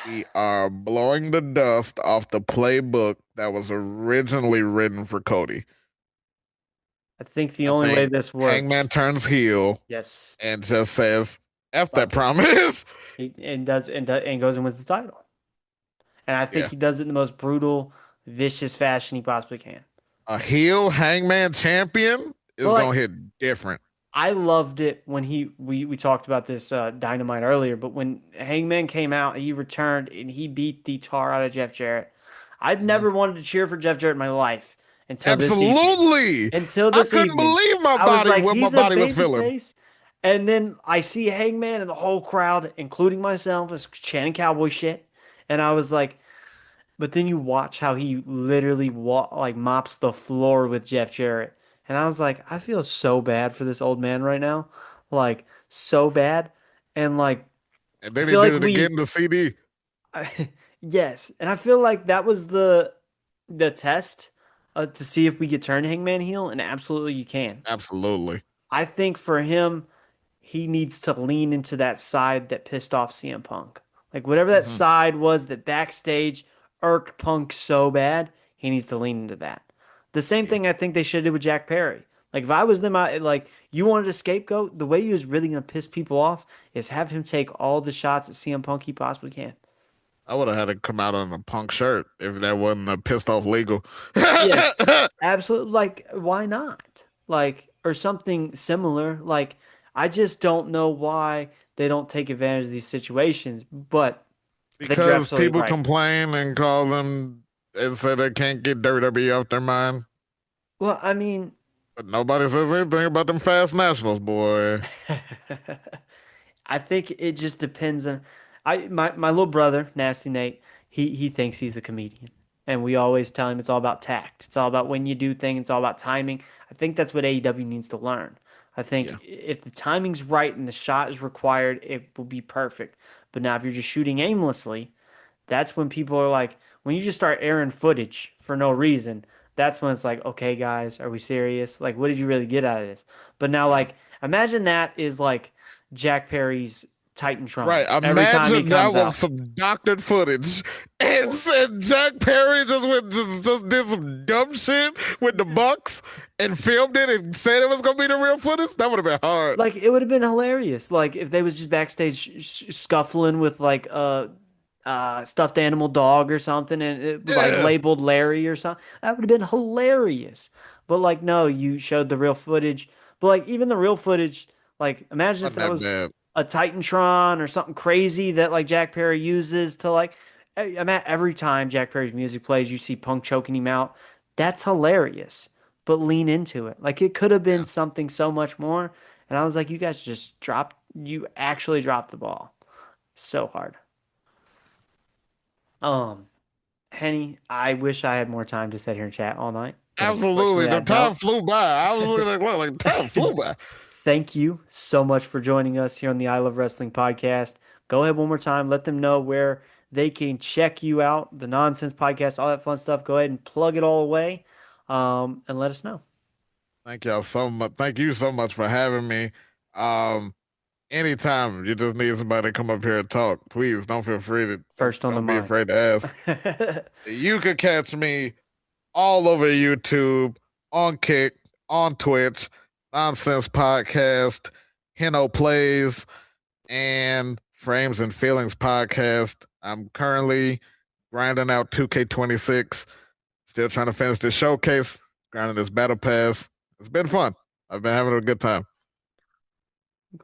we are blowing the dust off the playbook that was originally written for Cody. I think the I only way think this works, Hangman turns heel yes, and just says, F that fuck it. promise. And goes and wins the title. And I think Yeah. he does it in the most brutal, vicious fashion he possibly can. A heel Hangman champion But is like going to hit different. I loved it when we talked about this Dynamite earlier, but when Hangman came out, he returned and he beat the tar out of Jeff Jarrett. I'd Mhm. never wanted to cheer for Jeff Jarrett in my life until this evening. Absolutely. Until I this couldn't evening. believe my I was body like, what my he's a body was baby feeling. face. And then I see Hangman and the whole crowd, including myself, is chanting cowboy shit. And I was like, but then you watch how he literally like mops the floor with Jeff Jarrett. And I was like, I feel so bad for this old man right now. Like, so bad. And like, And I then he feel did like it again to CD. yes. And I feel like that was the test to see if we could turn Hangman heel. And absolutely you can. Absolutely. I think for him, he needs to lean into that side that pissed off CM Punk. Like whatever that Hmm. side was that backstage irked Punk so bad, he needs to lean into that. The same Yeah. thing I think they should do with Jack Perry. Like if I was them, I like you wanted a scapegoat. The way he was really gonna piss people off is have him take all the shots at CM Punk he possibly can. I would have had to come out on a punk shirt if that wasn't a pissed off legal. Yes, absolutely. Like why not? Like or something similar. Like I just don't know why they don't take advantage of these situations. But I think you're Because absolutely people right. complain and call them and say they can't get WWE off their mind. Well, I mean, But nobody says anything about them fast nationals, boy. I think it just depends on. My little brother, Nasty Nate, he thinks he's a comedian, and we always tell him it's all about tact. It's all about when you do things. It's all about timing. I think that's what AEW needs to learn. I Yeah. think if the timing's right and the shot is required, it will be perfect. But now if you're just shooting aimlessly, That's when people are like, when you just start airing footage for no reason, that's when it's like, okay, guys, are we serious? Like, what did you really get out of this? But now, Yeah. like, imagine that is like Jack Perry's Titantron Right. every time he Imagine that comes was out. some doctored footage. And Jack Perry just did some dumb shit with the Bucks and filmed it and said it was gonna be the real footage. That would have been hard. Like, it would have been hilarious. Like, if they was just backstage scuffling with like stuffed animal dog or something and it was like Yeah. labeled Larry or something. That would have been hilarious. But like no, you showed the real footage. But like even the real footage, like imagine if Wasn't that that was bad. a Titantron or something crazy that like Jack Perry uses to like I'm at every time Jack Perry's music plays, you see Punk choking him out. That's hilarious. But lean into it. Like it could have been Yeah. something so much more. And I was like, you guys just dropped you actually dropped the ball so hard. Um Henny, I wish I had more time to sit here and chat all night, but Absolutely. unfortunately I The time don't. flew by. I was looking like, the time flew by. Thank you so much for joining us here on the I Love Wrestling podcast. Go ahead one more time. Let them know where they can check you out, the nonsense podcast, all that fun stuff. Go ahead and plug it all away and let us know. Thank y'all so much. Thank you so much for having me. Um, Anytime you just need somebody to come up here and talk, please don't feel free to First on the don't be mic. afraid to ask. You could catch me all over YouTube, on Kick, on Twitch, Nonsense Podcast, Heno Plays, and Frames and Feelings Podcast. I'm currently grinding out 2K26, still trying to finish this showcase, grinding this battle pass. It's been fun. I've been having a good time.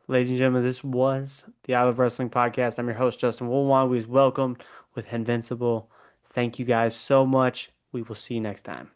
Ladies and gentlemen, this was the I Love Wrestling podcast. I'm your host, Justin Woolwine. We was welcomed with Invincible. Thank you guys so much. We will see you next time.